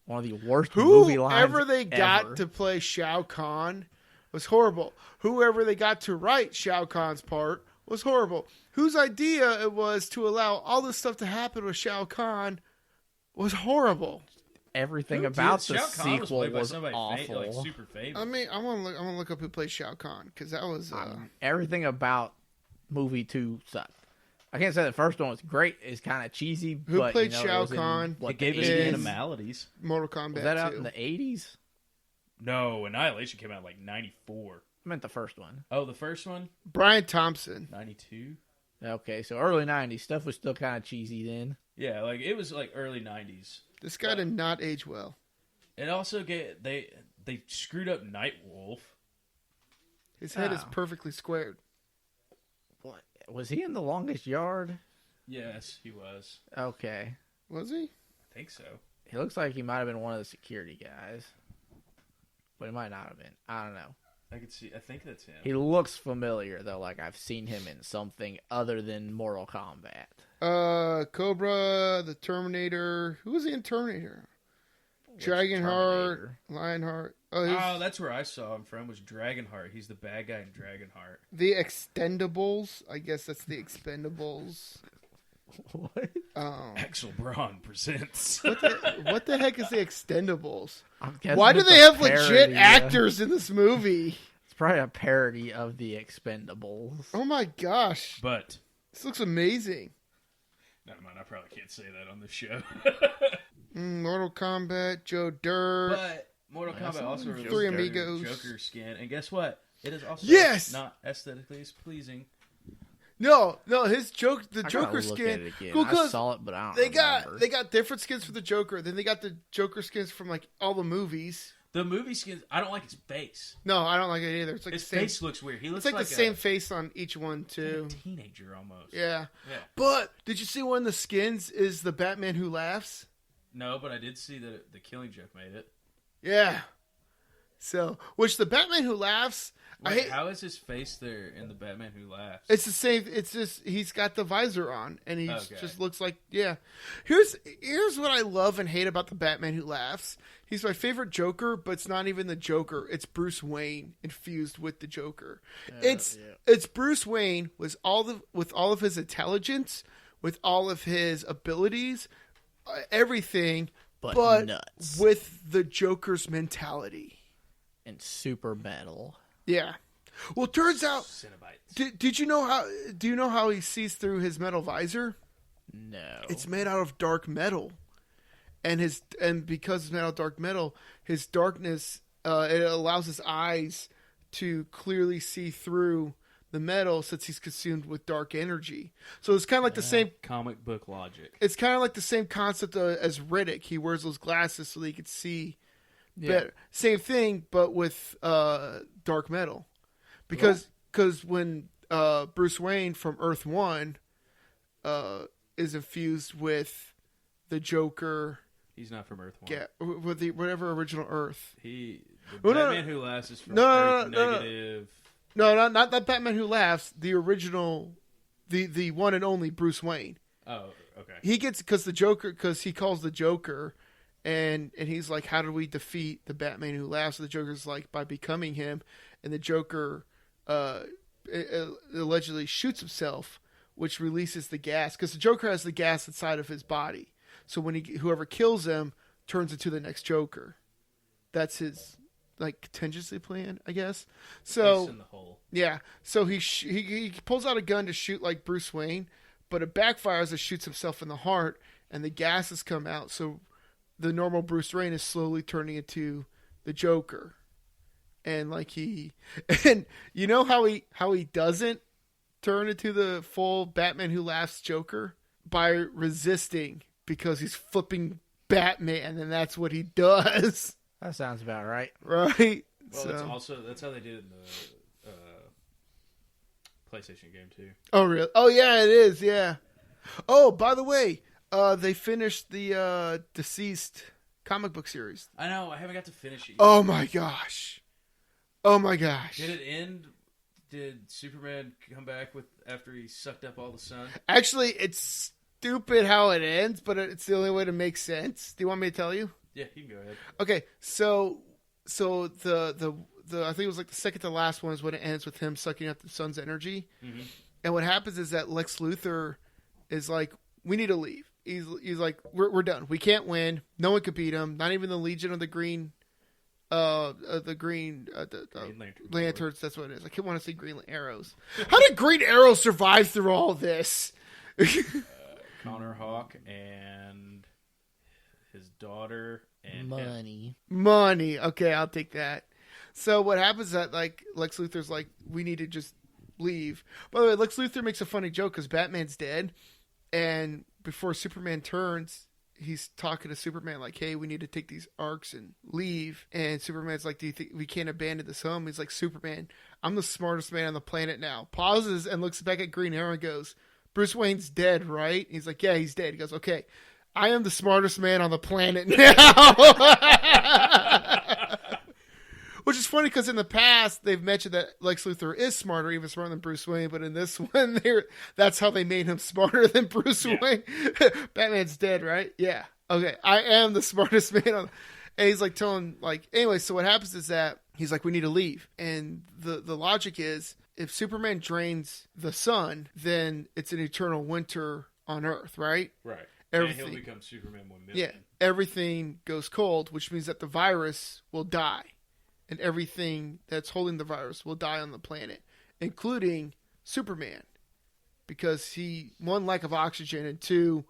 One of the worst movie lines Whoever they got to play Shao Kahn was horrible. Whoever they got to write Shao Kahn's part was horrible. Whose idea it was to allow all this stuff to happen with Shao Kahn was horrible. Everything about the Shao Kahn sequel was awful. awful. Super famous. I mean, I want to look up who played Shao Kahn because that was everything about movie 2 sucked. I can't say the first one was great. It's kind of cheesy. Who but, played you know, Shao Kahn? It gave us animalities. Mortal Kombat. Was that 2. out in the 80s? No, Annihilation came out in like 94. I meant the first one. Oh, the first one? Brian Thompson. 92? Okay, so early 90s. Stuff was still kind of cheesy then. Yeah, like it was like early 90s. This guy did not age well. It also they screwed up Nightwolf. His head is perfectly squared. What? Was he in The Longest Yard? Yes, he was. Okay. Was he? I think so. He looks like he might have been one of the security guys. But he might not have been. I don't know. I could see. I think that's him. He looks familiar though, like I've seen him in something other than Mortal Kombat. Cobra, the Terminator. Who was he in Terminator? Dragonheart, Lionheart. Oh, that's where I saw him from. Was Dragonheart? He's the bad guy in Dragonheart. The Expendables. I guess that's the Expendables. What? Axel Braun presents. What the heck is the Expendables? guessing Why do it's they a have parody, legit actors in this movie? It's probably a parody of the Expendables. Oh my gosh. But This looks amazing. never mind. I probably can't say that on the show. Mortal Kombat, Joe Dirt. But Mortal Kombat also released Three a Amigos. Joker skin, and guess what? It is also not aesthetically as pleasing. No, the I Joker gotta look skin. at it again. Well, I 'cause saw it, but I don't They remember. got different skins for the Joker. Then they got the Joker skins from like all the movies. The movie skins, I don't like his face. No, I don't like it either. It's like His the same. face looks weird. He looks It's like the same face on each one like too. a teenager almost. Yeah. Yeah. But did you see one of the skins is the Batman Who Laughs? No, but I did see that the Killing Joke made it. Yeah. So, which the Batman Who Laughs, Wait, how is his face there in the Batman Who Laughs? it's the same. It's just he's got the visor on, and he Okay. just looks like Here's what I love and hate about the Batman Who Laughs. He's my favorite Joker, but it's not even the Joker. It's Bruce Wayne infused with the Joker. It's Bruce Wayne with all of his intelligence, with all of his abilities, everything, but nuts. with the Joker's mentality. And super metal. Yeah. Well, turns out. Cenobites. Did you know how? Do you know how he sees through his metal visor? No. It's made out of dark metal, and because it's made out of dark metal, his darkness it allows his eyes to clearly see through the metal since he's consumed with dark energy. So it's kind of like the same comic book logic. It's kind of like the same concept as Riddick. He wears those glasses so that he could see better. Same thing, but with dark metal. Because when Bruce Wayne from Earth 1 is infused with the Joker. He's not from Earth 1. Yeah, with the whatever original Earth. Batman Who Laughs is from Earth Negative. No, not that Batman Who Laughs. The original, the one and only Bruce Wayne. Oh, okay. He gets because he calls the Joker, and he's like, how do we defeat the Batman Who Laughs? So the Joker's like, by becoming him, and the Joker allegedly shoots himself, which releases the gas because the Joker has the gas inside of his body. So when whoever kills him turns into the next Joker. That's his contingency plan, I guess. So in the hole. Yeah, so he pulls out a gun to shoot like Bruce Wayne, but it backfires and shoots himself in the heart, and the gases come out. So the normal Bruce Wayne is slowly turning into the Joker, and and you know how he doesn't turn into the full Batman Who Laughs Joker? By resisting, because he's flipping Batman, and that's what he does. That sounds about right. Right. Well, that's how they did it in the PlayStation game too. Oh really? Oh yeah, it is. Yeah. Oh, by the way, they finished the Deceased comic book series. I know. I haven't got to finish it yet. Oh my gosh. Did it end? Did Superman come back after he sucked up all the sun? Actually, it's stupid how it ends, but it's the only way to make sense. Do you want me to tell you? Yeah, you can go ahead. Okay, so the I think it was like the second to last one is when it ends with him sucking up the sun's energy. Mm-hmm. And what happens is that Lex Luthor is like, we need to leave. He's like, we're done. We can't win. No one could beat him. Not even the Legion of the Green Green Lanterns. That's what it is. I keep wanting to say Green Arrows. How did Green Arrow survive through all this? Connor Hawk and his daughter and money. Okay, I'll take that. So what happens is that Lex Luthor's like, we need to just leave. By the way, Lex Luthor makes a funny joke because Batman's dead, and before Superman turns, he's talking to Superman like, hey, we need to take these arcs and leave. And Superman's like, do you think we can't abandon this home? He's like, Superman, I'm the smartest man on the planet now. Pauses and looks back at Green Arrow and goes, Bruce Wayne's dead, right? He's like, yeah, he's dead. He goes, okay, I am the smartest man on the planet now. Which Which is funny because in the past they've mentioned that Lex Luthor is smarter, even smarter than Bruce Wayne. But in this one, that's how they made him smarter than Bruce Wayne. Batman's dead, right? Yeah. Okay. I am the smartest man on. And he's like telling anyway. So what happens is that he's like, we need to leave, and the logic is if Superman drains the sun, then it's an eternal winter on Earth, right? Right. Everything. And he'll become Superman 1 million. Yeah. Everything goes cold, which means that the virus will die. And everything that's holding the virus will die on the planet, including Superman. Because he, one, lack of oxygen, and two,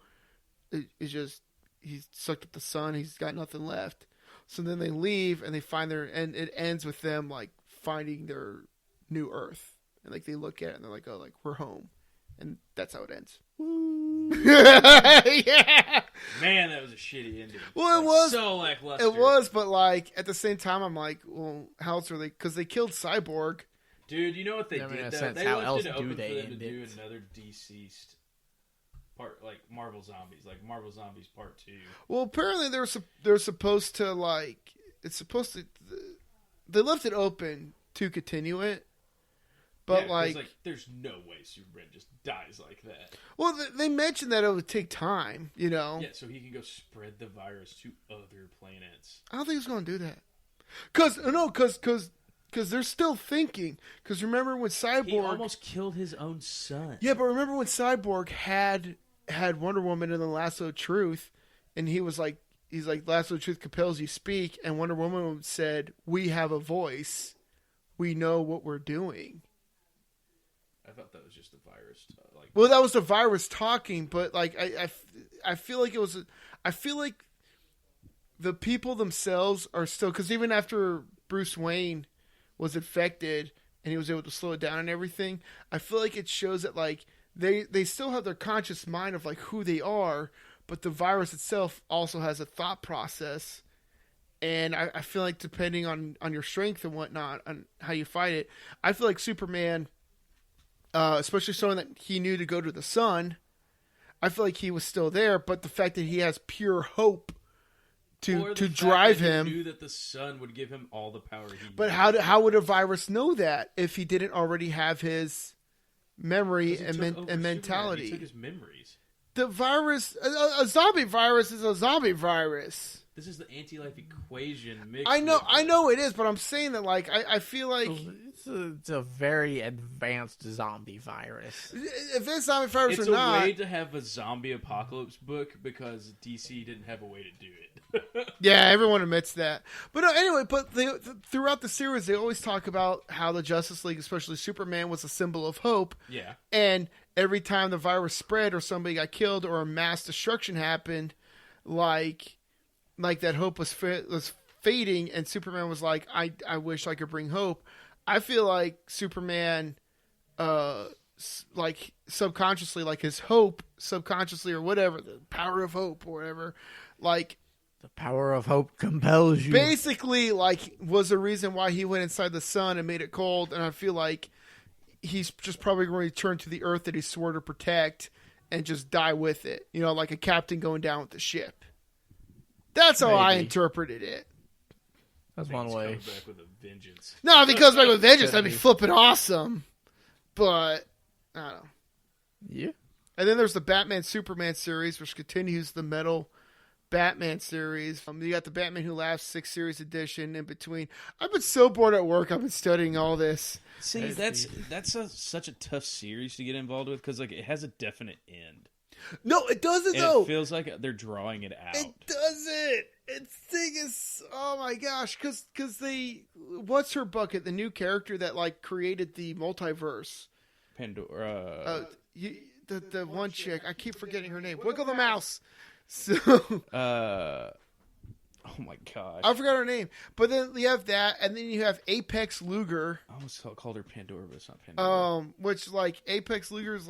it's just, he's sucked up the sun, he's got nothing left. So then they leave, and they find and it ends with them, finding their new Earth. And, they look at it, and they're like, oh, we're home. And that's how it ends. Yeah. Man, that was a shitty ending. Well, it was so lackluster. It was, but at the same time, I'm like, well, how else are they? Because they killed Cyborg. Dude, you know what they did? In a Though? sense, They how left else it do open they for them to end do it? another deceased part, like Marvel Zombies, Marvel Zombies Part 2. Well, apparently they're supposed to it's supposed to. They left it open to continue it. But there's no way Superman just dies like that. Well, they mentioned that it would take time, Yeah, so he can go spread the virus to other planets. I don't think he's going to do that. Because they're still thinking. Because remember when Cyborg... He almost killed his own son. Yeah, but remember when Cyborg had Wonder Woman in the Lasso of Truth, and he's like, Lasso of Truth compels you speak, and Wonder Woman said, we have a voice. We know what we're doing. I thought that was just the virus. Well, that was the virus talking, but I feel like it was. I feel like the people themselves are still, because even after Bruce Wayne was infected and he was able to slow it down and everything, I feel like it shows that they still have their conscious mind of who they are, but the virus itself also has a thought process. And I feel like depending on your strength and whatnot, on how you fight it, I feel like Superman. Especially showing that he knew to go to the sun, I feel like he was still there. But the fact that he has pure hope to drive him, he knew that the sun would give him all the power he needed. But how would a virus know that if he didn't already have his memory and mentality? He took his memories. The virus, a zombie virus, is a zombie virus. This is the anti-life equation mixed. I know it is, but I'm saying that I feel like it's a very advanced zombie virus. If it's zombie virus it's or not, it's a way to have a zombie apocalypse book because DC didn't have a way to do it. Yeah, everyone admits that. But no, anyway, throughout the series, they always talk about how the Justice League, especially Superman, was a symbol of hope. Yeah, and every time the virus spread or somebody got killed or a mass destruction happened, like that hope was fading, and Superman was like, I wish I could bring hope. I feel like Superman, subconsciously, his hope, subconsciously or whatever, the power of hope or whatever, the power of hope compels you. Basically, was the reason why he went inside the sun and made it cold, and I feel like he's just probably going to return to the Earth that he swore to protect and just die with it. Like a captain going down with the ship. That's how I interpreted it. That's one way. Comes back with a vengeance. No, if he comes back with vengeance, that'd be flipping awesome. But I don't know. Yeah. And then there's the Batman Superman series, which continues the Metal Batman series. You got the Batman Who Laughs 6 series edition in between. I've been so bored at work. I've been studying all this. See, that's such a tough series to get involved with because it has a definite end. No, it doesn't, and though. It feels like they're drawing it out. It doesn't. It's thing is, oh my gosh, because what's her bucket? The new character that created the multiverse. Pandora. The one chick. I keep forgetting her name. Wiggle the mouse. So. Oh my gosh. I forgot her name. But then you have that, and then you have Apex Luger. I almost called her Pandora, but it's not Pandora. Which Apex Luger's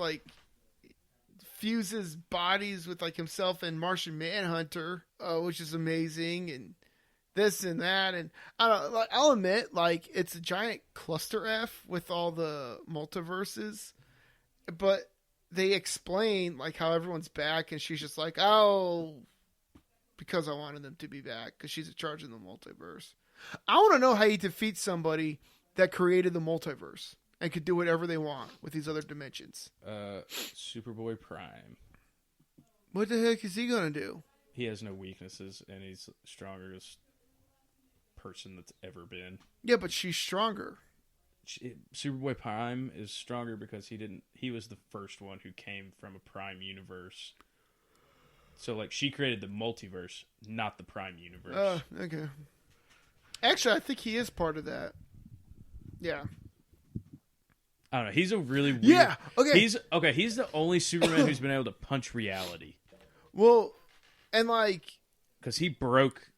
fuses bodies with himself and Martian Manhunter, which is amazing, and this and that, and I don't. I'll admit, it's a giant cluster F with all the multiverses, but they explain how everyone's back, and she's just because I wanted them to be back because she's in charge of the multiverse. I want to know how you defeat somebody that created the multiverse and could do whatever they want with these other dimensions. Superboy Prime. What the heck is he gonna do? He has no weaknesses, and he's the strongest person that's ever been. Yeah, but she's stronger. Superboy Prime is stronger because he was the first one who came from a Prime universe. So, like, she created the multiverse, not the Prime universe. Okay. Actually, I think he is part of that. Yeah. I don't know. He's a really weird... Yeah, okay. He's the only Superman who's been able to punch reality. Well, and like... Because he broke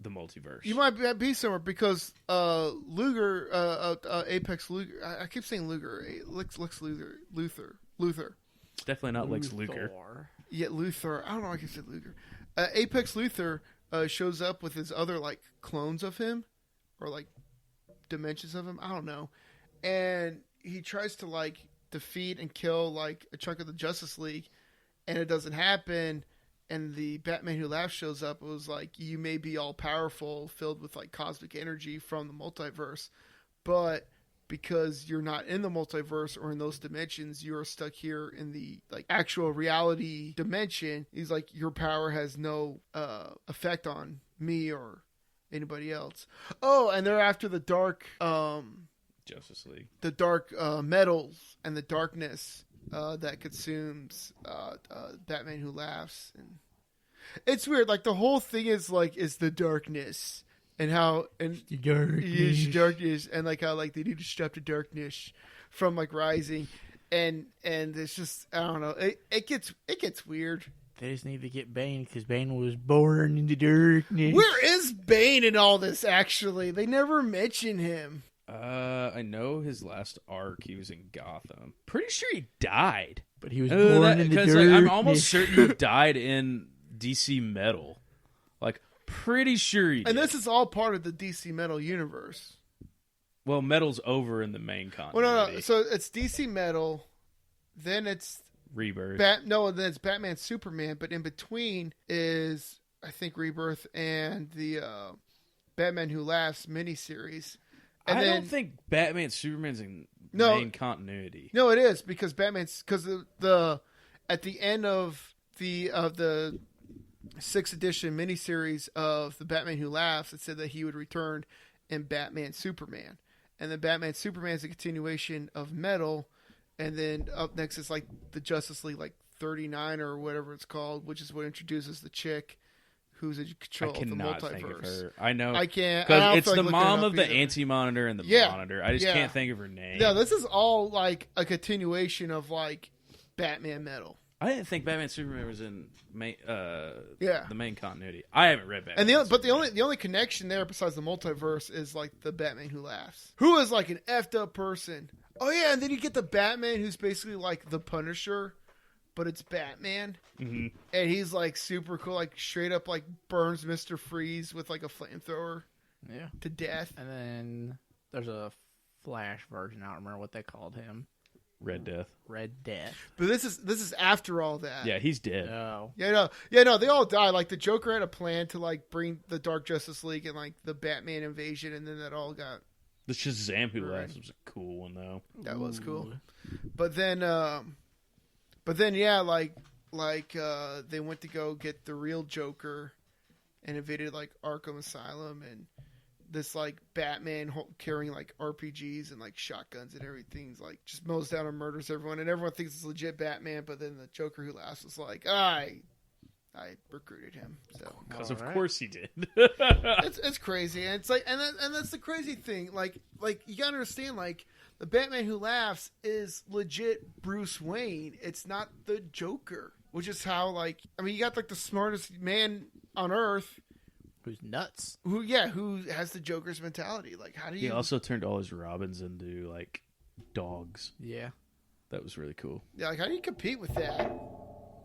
the multiverse. You might be somewhere because Luger, Apex Luger... I keep saying Luger. Lex Luthor. It's definitely not Lex Luger. Yeah, Luthor. I don't know why I said Luger. Apex Luthor shows up with his other, like, clones of him. Or, like, dimensions of him. I don't know. And he tries to, like, defeat and kill, like, a chunk of the Justice League. And it doesn't happen. And the Batman Who Laughs shows up. It was like, you may be all powerful, filled with, like, cosmic energy from the multiverse. But because you're not in the multiverse or in those dimensions, you're stuck here in the, like, actual reality dimension. He's like, your power has no effect on me or anybody else. Oh, and they're after the dark Justice League. The dark metals and the darkness that consumes Batman Who Laughs. And it's weird. Like, the whole thing is the darkness. And how the darkness, and like how like they need to stop the darkness from like rising, and it's just, I don't know. It gets weird. They just need to get Bane because Bane was born in the darkness. Where is Bane in all this? Actually, they never mention him. I know his last arc, he was in Gotham. Pretty sure he died, but he was born in the darkness. Like, I'm almost certain he died in DC Metal. Like, pretty sure he did. And this is all part of the DC Metal universe. Well, Metal's over in the main continuity. Well, no. So it's DC Metal, then it's Rebirth. Then it's Batman Superman, but in between is, I think, Rebirth and the Batman Who Laughs miniseries. And I don't think Batman Superman's in main continuity. No, it is because Batman's the at the end of the 6th edition miniseries of the Batman Who Laughs, it said that he would return in Batman Superman, and then Batman Superman is a continuation of Metal, and then up next is like the Justice League, like 39 or whatever it's called, which is what introduces the chick who's in control of the multiverse. Think of her. I know. I can't. Because it's the mom of the Anti-Monitor and the Monitor. I just can't think of her name. Yeah, this is all like a continuation of like Batman Metal. I didn't think Batman Superman was in the main continuity. I haven't read Batman. And the only connection there besides the multiverse is like the Batman Who Laughs, who is like an effed up person. Oh yeah, and then you get the Batman who's basically like the Punisher, but it's Batman, and he's like super cool, like straight up like burns Mr. Freeze with like a flamethrower, to death. And then there's a Flash version. I don't remember what they called him. Red Death. But this is after all that. Yeah, he's dead. Oh. Yeah, no, they all die. Like the Joker had a plan to like bring the Dark Justice League and like the Batman invasion, and then that all got. The Shazam Who Laughs was a cool one though. That was cool. But then yeah, like they went to go get the real Joker, and invaded like Arkham Asylum, and this like Batman carrying like RPGs and like shotguns and everything's like just mows down and murders everyone, and everyone thinks it's legit Batman. But then the Joker Who Laughs was like, I recruited him, so because of course he did. it's crazy, and it's like, and that's the crazy thing. Like you gotta understand, like the Batman Who Laughs is legit Bruce Wayne. It's not the Joker, which is how like you got like the smartest man on Earth. Who's nuts? Who has the Joker's mentality? Like, how do you? He also turned all his Robins into like dogs. Yeah, that was really cool. Yeah, like how do you compete with that?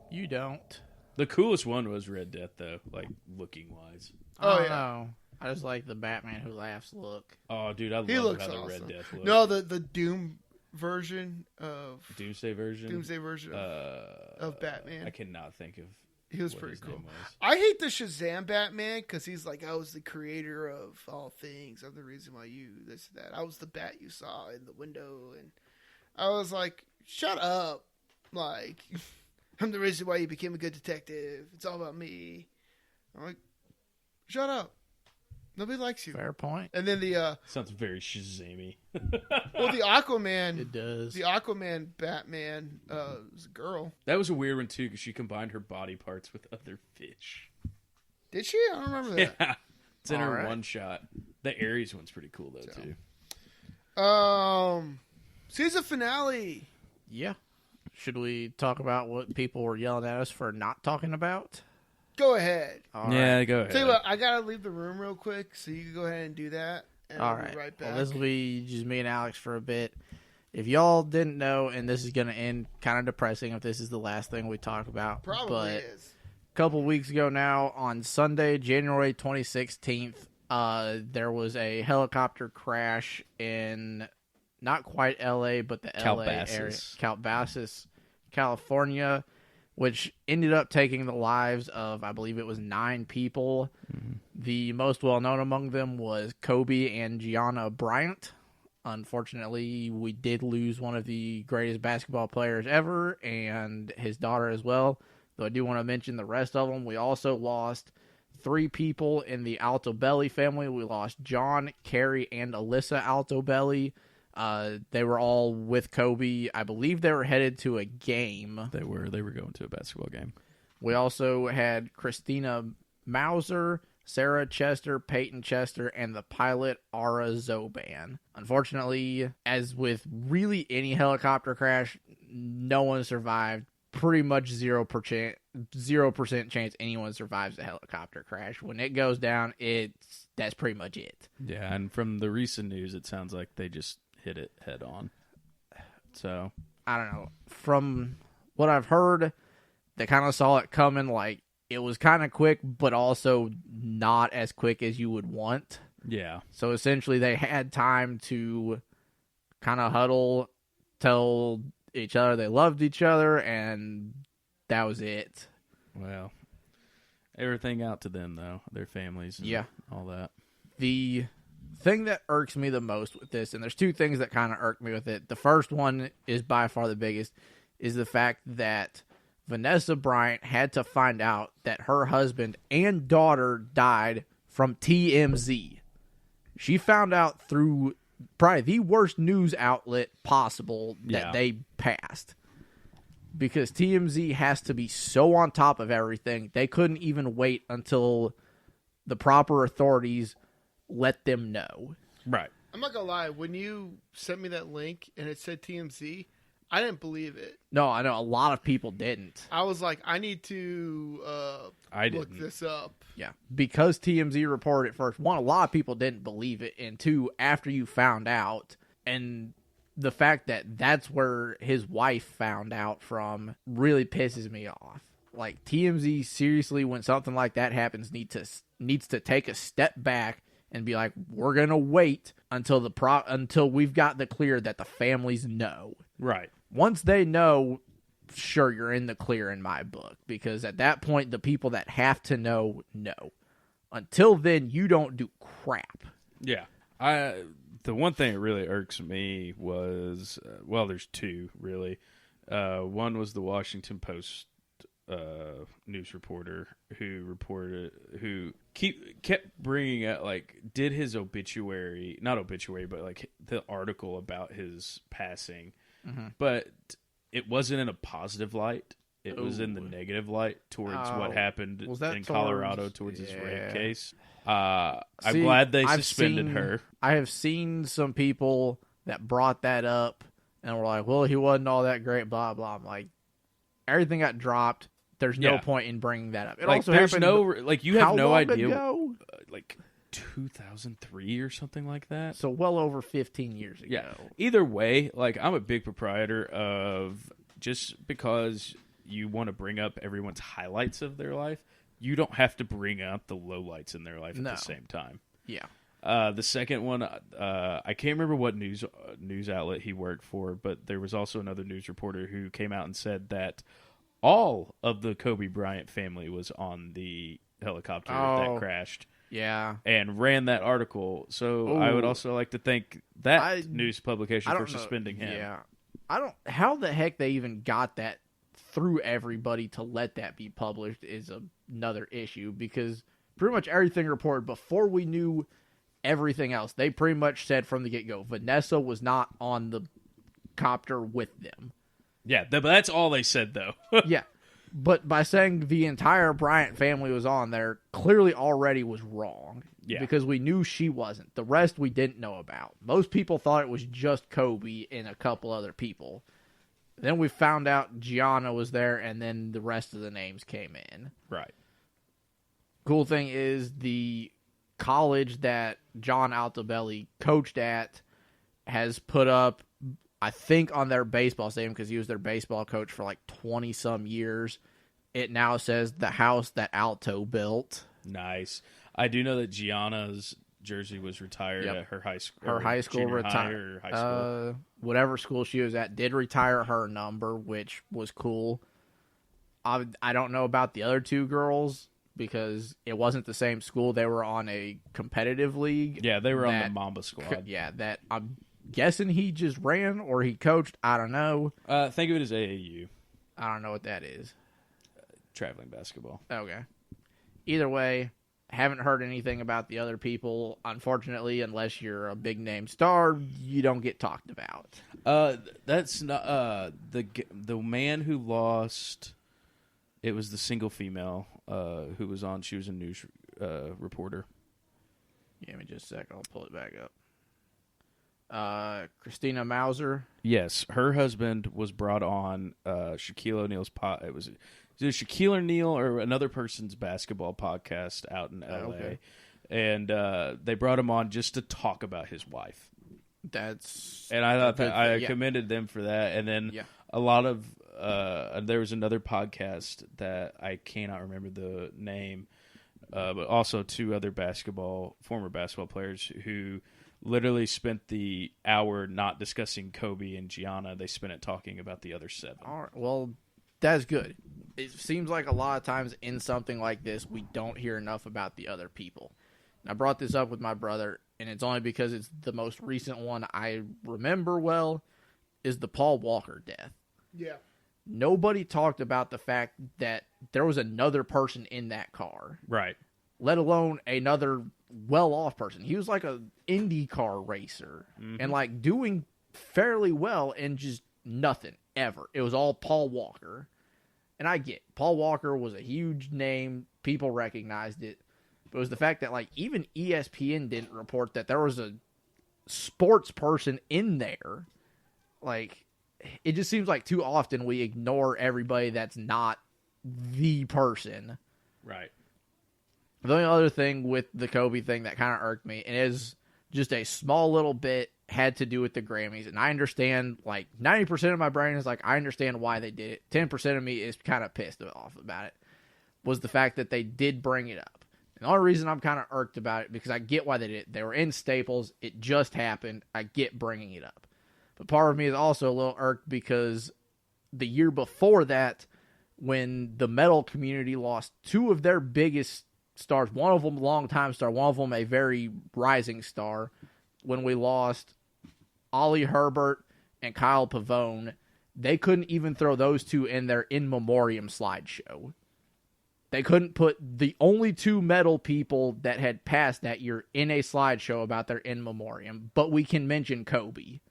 You don't. The coolest one was Red Death, though, like looking wise. Oh yeah, I just like the Batman Who Laughs look. Oh, dude, I love how the Red Death looks. No, the Doom version of Doomsday version of Batman. I cannot think of He was what pretty his cool. name was. I hate the Shazam Batman because he's like, I was the creator of all things. I'm the reason why you this that. I was the bat you saw in the window, and I was like, shut up. Like, I'm the reason why you became a good detective. It's all about me. I'm like, shut up. Nobody likes you. Fair point. And then the Sounds very Shazam-y. well, the Aquaman. It does. The Aquaman Batman was a girl. That was a weird one too because she combined her body parts with other fish. Did she? I don't remember that. Yeah, it's in All her right. one shot. The Ares one's pretty cool though too. Season finale. Yeah. Should we talk about what people were yelling at us for not talking about? Go ahead. All Yeah, right. go ahead. Tell you what, I gotta leave the room real quick, so you can go ahead and do that. And All I'll right. be right back. Well, this will be just me and Alex for a bit. If y'all didn't know, and this is going to end kind of depressing if this is the last thing we talk about. Probably but is. a couple weeks ago now, on Sunday, January 2016th, there was a helicopter crash in not quite L.A., but the L.A. area. Calabasas, California, which ended up taking the lives of, I believe it was 9 people. Mm-hmm. The most well-known among them was Kobe and Gianna Bryant. Unfortunately, we did lose one of the greatest basketball players ever, and his daughter as well. Though I do want to mention the rest of them. We also lost 3 people in the Altobelli family. We lost John, Carrie, and Alyssa Altobelli. They were all with Kobe. I believe they were headed to a game. They were going to a basketball game. We also had Christina Mauser, Sarah Chester, Peyton Chester, and the pilot Ara Zoban. Unfortunately, as with really any helicopter crash, no one survived. Pretty much 0% chance anyone survives a helicopter crash. When it goes down, that's pretty much it. Yeah, and from the recent news, it sounds like they just hit it head on. So I don't know. From what I've heard, they kind of saw it coming. Like, it was kind of quick, but also not as quick as you would want. yeah, So essentially, they had time to kind of huddle, tell each other they loved each other, and that was it. well, everything out to them though, their families, and Yeah. all that. The thing that irks me the most with this, and there's 2 things that kind of irk me with it. The first one is by far the biggest, is the fact that Vanessa Bryant had to find out that her husband and daughter died from TMZ. She found out through probably the worst news outlet possible that Yeah. they passed. Because TMZ has to be so on top of everything, they couldn't even wait until the proper authorities let them know. Right. I'm not gonna lie. When you sent me that link and it said TMZ, I didn't believe it. No, I know a lot of people didn't. I was like, I need to I look didn't. this up. Yeah, because TMZ reported it first. 1, a lot of people didn't believe it, and 2, after you found out, and the fact that that's where his wife found out from really pisses me off. Like, TMZ seriously, when something like that happens, needs to take a step back and be like, we're gonna wait until until we've got the clear that the families know. Right. Once they know, sure, you're in the clear in my book, because at that point, the people that have to know. Until then, you don't do crap. Yeah. The one thing that really irks me was, well, there's 2 really. One was the Washington Post news reporter who kept bringing up, like, did his not obituary, but like the article about his passing. Mm-hmm. But it wasn't in a positive light. It was in the negative light towards what happened in Colorado towards his rape case. I'm glad they suspended her. I have seen some people that brought that up and were like, well, he wasn't all that great, blah, blah. I'm like, everything got dropped. There's no point in bringing that up. It like, also there's happened, you have how no long idea. ago? Like 2003 or something like that. So well over 15 years ago. Yeah. Either way, like, I'm a big proprietor of, just because you want to bring up everyone's highlights of their life, you don't have to bring up the lowlights in their life at the same time. Yeah. The second one, I can't remember what news outlet he worked for, but there was also another news reporter who came out and said that all of the Kobe Bryant family was on the helicopter that crashed. Yeah. And ran that article. So I would also like to thank that news publication for suspending him. Yeah. How the heck they even got that through everybody to let that be published is another issue, because pretty much everything reported before we knew everything else, they pretty much said from the get-go, Vanessa was not on the copter with them. Yeah, but that's all they said, though. Yeah. But by saying the entire Bryant family was on there, clearly already was wrong. Yeah. Because we knew she wasn't. The rest we didn't know about. Most people thought it was just Kobe and a couple other people. Then we found out Gianna was there, and then the rest of the names came in. Right. Cool thing is the college that John Altobelli coached at has put up, I think, on their baseball stadium, because he was their baseball coach for like 20-some years, it now says the house that Alto built. Nice. I do know that Gianna's jersey was retired at her high school. Her high school retired. High school. Whatever school she was at did retire her number, which was cool. I don't know about the other two girls, because it wasn't the same school. They were on a competitive league. Yeah, they were on the Mamba squad. Yeah, that I'm guessing he just ran or he coached. I don't know. Think of it as AAU. I don't know what that is. Traveling basketball. Okay. Either way, haven't heard anything about the other people. Unfortunately, unless you're a big name star, you don't get talked about. That's not the man who lost. It was the single female who was on. She was a news reporter. Give me just a sec. I'll pull it back up. Christina Mauser. Yes, her husband was brought on Shaquille O'Neal's It was either Shaquille O'Neal or another person's basketball podcast out in LA. Okay. And they brought him on just to talk about his wife. And I thought that I commended them for that. And then a lot of there was another podcast that I cannot remember the name, but also two other former basketball players who literally spent the hour not discussing Kobe and Gianna. They spent it talking about the other seven. All right, well, that's good. It seems like a lot of times in something like this, we don't hear enough about the other people. And I brought this up with my brother, and it's only because it's the most recent one I remember well, is the Paul Walker death. Yeah. Nobody talked about the fact that there was another person in that car. Right. Let alone another well-off person. He was like an IndyCar racer and like doing fairly well and just nothing ever. It was all Paul Walker. And I get Paul Walker was a huge name. People recognized it. But it was the fact that like even ESPN didn't report that there was a sports person in there. Like, it just seems like too often we ignore everybody that's not the person. Right. The only other thing with the Kobe thing that kind of irked me, and is just a small little bit, had to do with the Grammys. And I understand, like, 90% of my brain is like, I understand why they did it. 10% of me is kind of pissed off about it, was the fact that they did bring it up. And the only reason I'm kind of irked about it, because I get why they did it. They were in Staples. It just happened. I get bringing it up. But part of me is also a little irked because the year before that, when the metal community lost two of their biggest stars, one of them a long-time star, one of them a very rising star, when we lost Ollie Herbert and Kyle Pavone, they couldn't even throw those two in their in memoriam slideshow. They couldn't put the only two metal people that had passed that year in a slideshow about their in memoriam, but we can mention Kobe.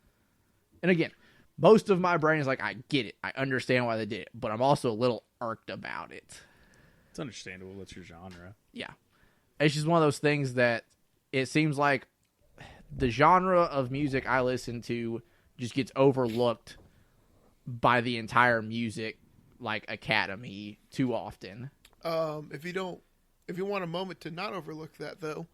And again, most of my brain is like, I get it. I understand why they did it, but I'm also a little irked about it. It's understandable. It's your genre. Yeah. It's just one of those things that it seems like the genre of music I listen to just gets overlooked by the entire music, like, academy too often. If you want a moment to not overlook that, though,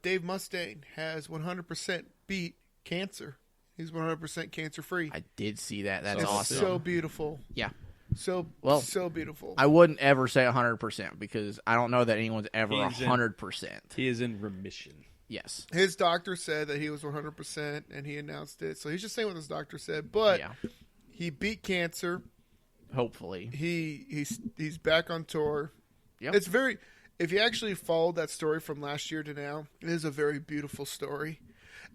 Dave Mustaine has 100% beat cancer. He's 100% cancer-free. I did see that. That's it's awesome. So beautiful. Yeah. So beautiful. I wouldn't ever say 100% because I don't know that anyone's ever 100%. He is in remission. Yes. His doctor said that he was 100%, and he announced it. So he's just saying what his doctor said. But he beat cancer. Hopefully. He's back on tour. Yep. It's very, if you actually follow that story from last year to now, it is a very beautiful story.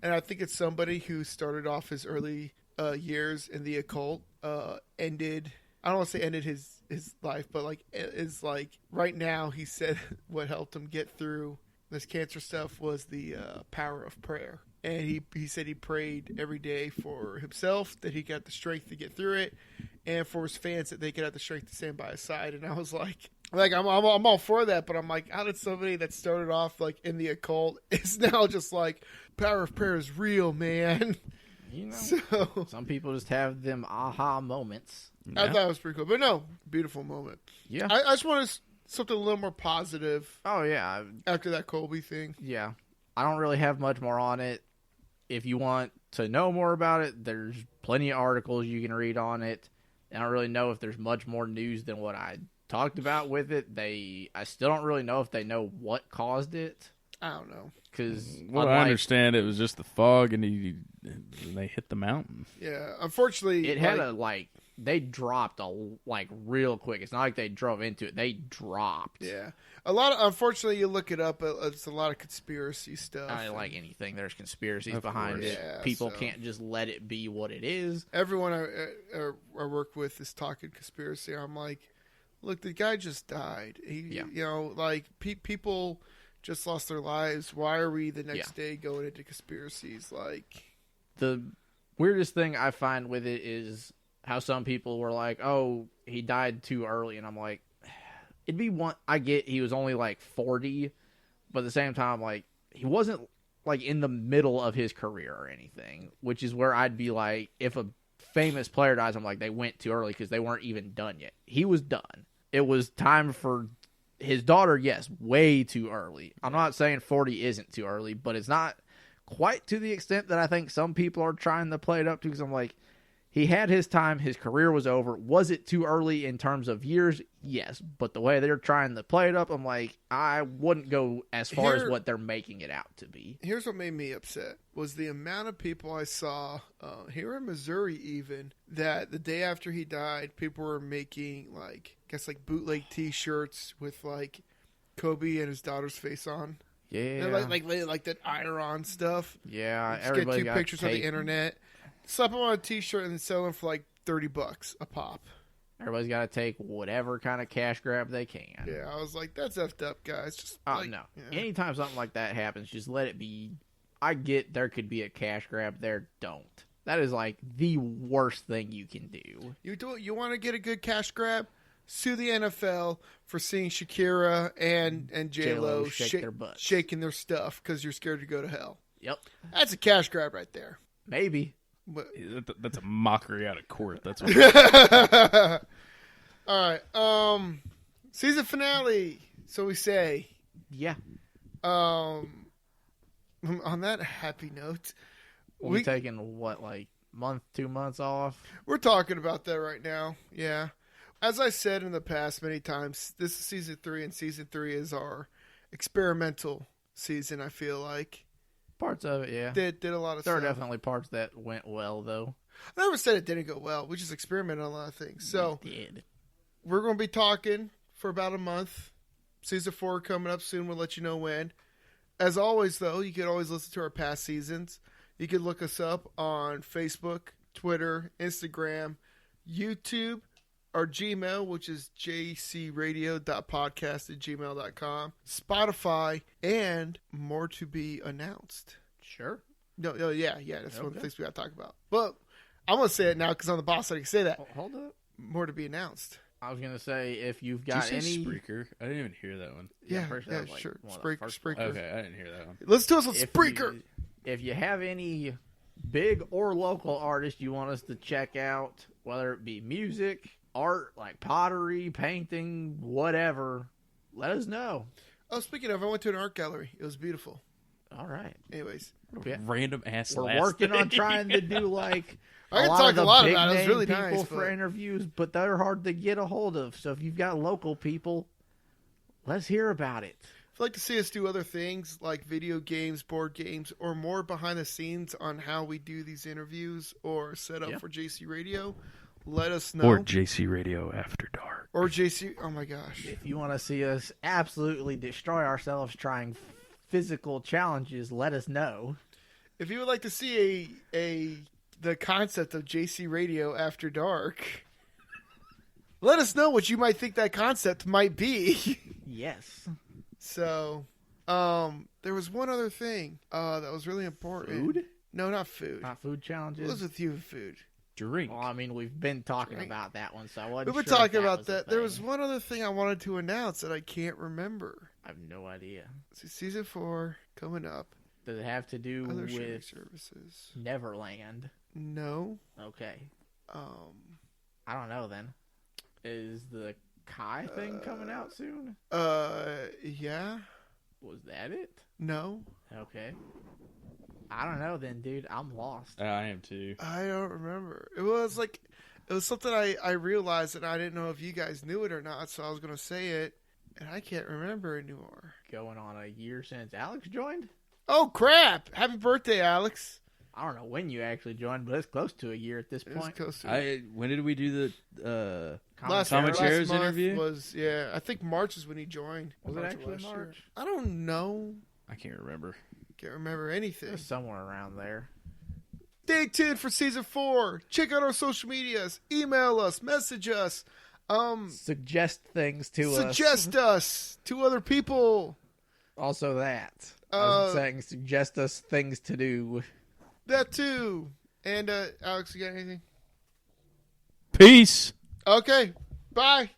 And I think it's somebody who started off his early years in the occult, ended, I don't want to say ended his life, but like is like right now he said what helped him get through this cancer stuff was the power of prayer. And he said he prayed every day for himself, that he got the strength to get through it, and for his fans that they could have the strength to stand by his side. And I was like I'm all for that, but I'm like, how did somebody that started off like in the occult is now just like, power of prayer is real, man. You know, So some people just have them aha moments. I thought it was pretty cool, but no, beautiful moment. Yeah. I just wanted something a little more positive Oh, yeah. after that Colby thing. Yeah. I don't really have much more on it. If you want to know more about it, there's plenty of articles you can read on it. I don't really know if there's much more news than what I talked about with it. I still don't really know if they know what caused it. I don't know. Because I understand, it was just the fog, and they hit the mountain. Yeah, unfortunately, it had they dropped real quick. It's not like they drove into it; they dropped. Yeah, unfortunately, you look it up. It's a lot of conspiracy stuff. I like anything. There's conspiracies behind it. Yeah, People can't just let it be what it is. Everyone I work with is talking conspiracy. I'm like, look, the guy just died. People just lost their lives. Why are we the next day going into conspiracies? Like, the weirdest thing I find with it is how some people were like, "Oh, he died too early," and I'm like, it'd be one. I get he was only like 40, but at the same time, like he wasn't like in the middle of his career or anything, which is where I'd be like, if a famous player dies, I'm like, they went too early because they weren't even done yet. He was done. It was time for his daughter, yes, way too early. I'm not saying 40 isn't too early, but it's not quite to the extent that I think some people are trying to play it up to, because I'm like, he had his time, his career was over. Was it too early in terms of years? Yes, but the way they're trying to play it up, I'm like, I wouldn't go as far as what they're making it out to be. Here's what made me upset, was the amount of people I saw here in Missouri even, that the day after he died, people were making bootleg t-shirts with like Kobe and his daughter's face on. Yeah. Like that iron stuff. Yeah, just everybody get 2 pictures on the internet. Slap them on a t-shirt and sell them for like $30 a pop. Everybody's got to take whatever kind of cash grab they can. Yeah, I was like, that's effed up, guys. Just no. Yeah. Anytime something like that happens, just let it be. I get there could be a cash grab there. Don't. That is like the worst thing you can do. You want to get a good cash grab? Sue the NFL for seeing Shakira and J-Lo shaking their stuff because you're scared to go to hell. Yep. That's a cash grab right there. Maybe. That's a mockery out of court. That's what. All right. Season finale. So we say. Yeah. On that happy note, we're taking what, like month, 2 months off? We're talking about that right now. Yeah. As I said in the past many times, this is season 3, and season 3 is our experimental season. I feel like. Parts of it, yeah. Did a lot of stuff. There are definitely parts that went well, though. I never said it didn't go well. We just experimented on a lot of things. So we did. We're going to be talking for about a month. Season 4 coming up soon. We'll let you know when. As always, though, you can always listen to our past seasons. You can look us up on Facebook, Twitter, Instagram, YouTube, our Gmail, which is jcradio.podcast@gmail.com, Spotify, and more to be announced. Sure. No, yeah, that's one of the things we got to talk about. But I'm going to say it now because I'm the boss. I can say that. Hold up. More to be announced. I was going to say, if you've got Did you say any... Spreaker? I didn't even hear that one. Yeah, sure. Spreaker. Okay, I didn't hear that one. Listen to us on Spreaker. If you have any big or local artists you want us to check out, whether it be music, art, like pottery, painting, whatever, let us know. Oh, speaking of, I went to an art gallery. It was beautiful. All right. Anyways. Random ass We're working on trying to do like I can talk a lot about it. It was really people nice for interviews, but they're hard to get a hold of. So if you've got local people, let's hear about it. If you'd like to see us do other things like video games, board games, or more behind the scenes on how we do these interviews or set up for JC Radio, let us know. Or JC Radio After Dark. Or JC. Oh my gosh. If you want to see us absolutely destroy ourselves trying physical challenges, let us know. If you would like to see the concept of JC Radio After Dark, let us know what you might think that concept might be. Yes. So, there was one other thing that was really important. Food? No, not food. Not food challenges? What was with you and food? Drink. Well, I mean, we've been talking about that one, so I wasn't We've been sure if talking about was a that. There was thing. one other thing I wanted to announce that I can't remember. I have no idea. Season 4 coming up. Does it have to do Other streaming with services. Neverland? No. Okay. I don't know then. Is the Kai thing coming out soon? Yeah. Was that it? No. Okay. I don't know then, dude. I'm lost. I am too. I don't remember. It was something I realized and I didn't know if you guys knew it or not, so I was going to say it, and I can't remember anymore. Going on a year since Alex joined? Oh, crap! Happy birthday, Alex. I don't know when you actually joined, but it's close to a year at this It was point. close to When did we do the last Commentaries month interview? was, yeah, I think March is when he joined. Was it March of actually last year. March? I don't know. I can't remember. Can't remember anything. It's somewhere around there. Stay tuned for season 4. Check out our social medias. Email us. Message us. Suggest things to us. Suggest us to other people. Also that. I was saying suggest us things to do. That too. And Alex, you got anything? Peace. Okay. Bye.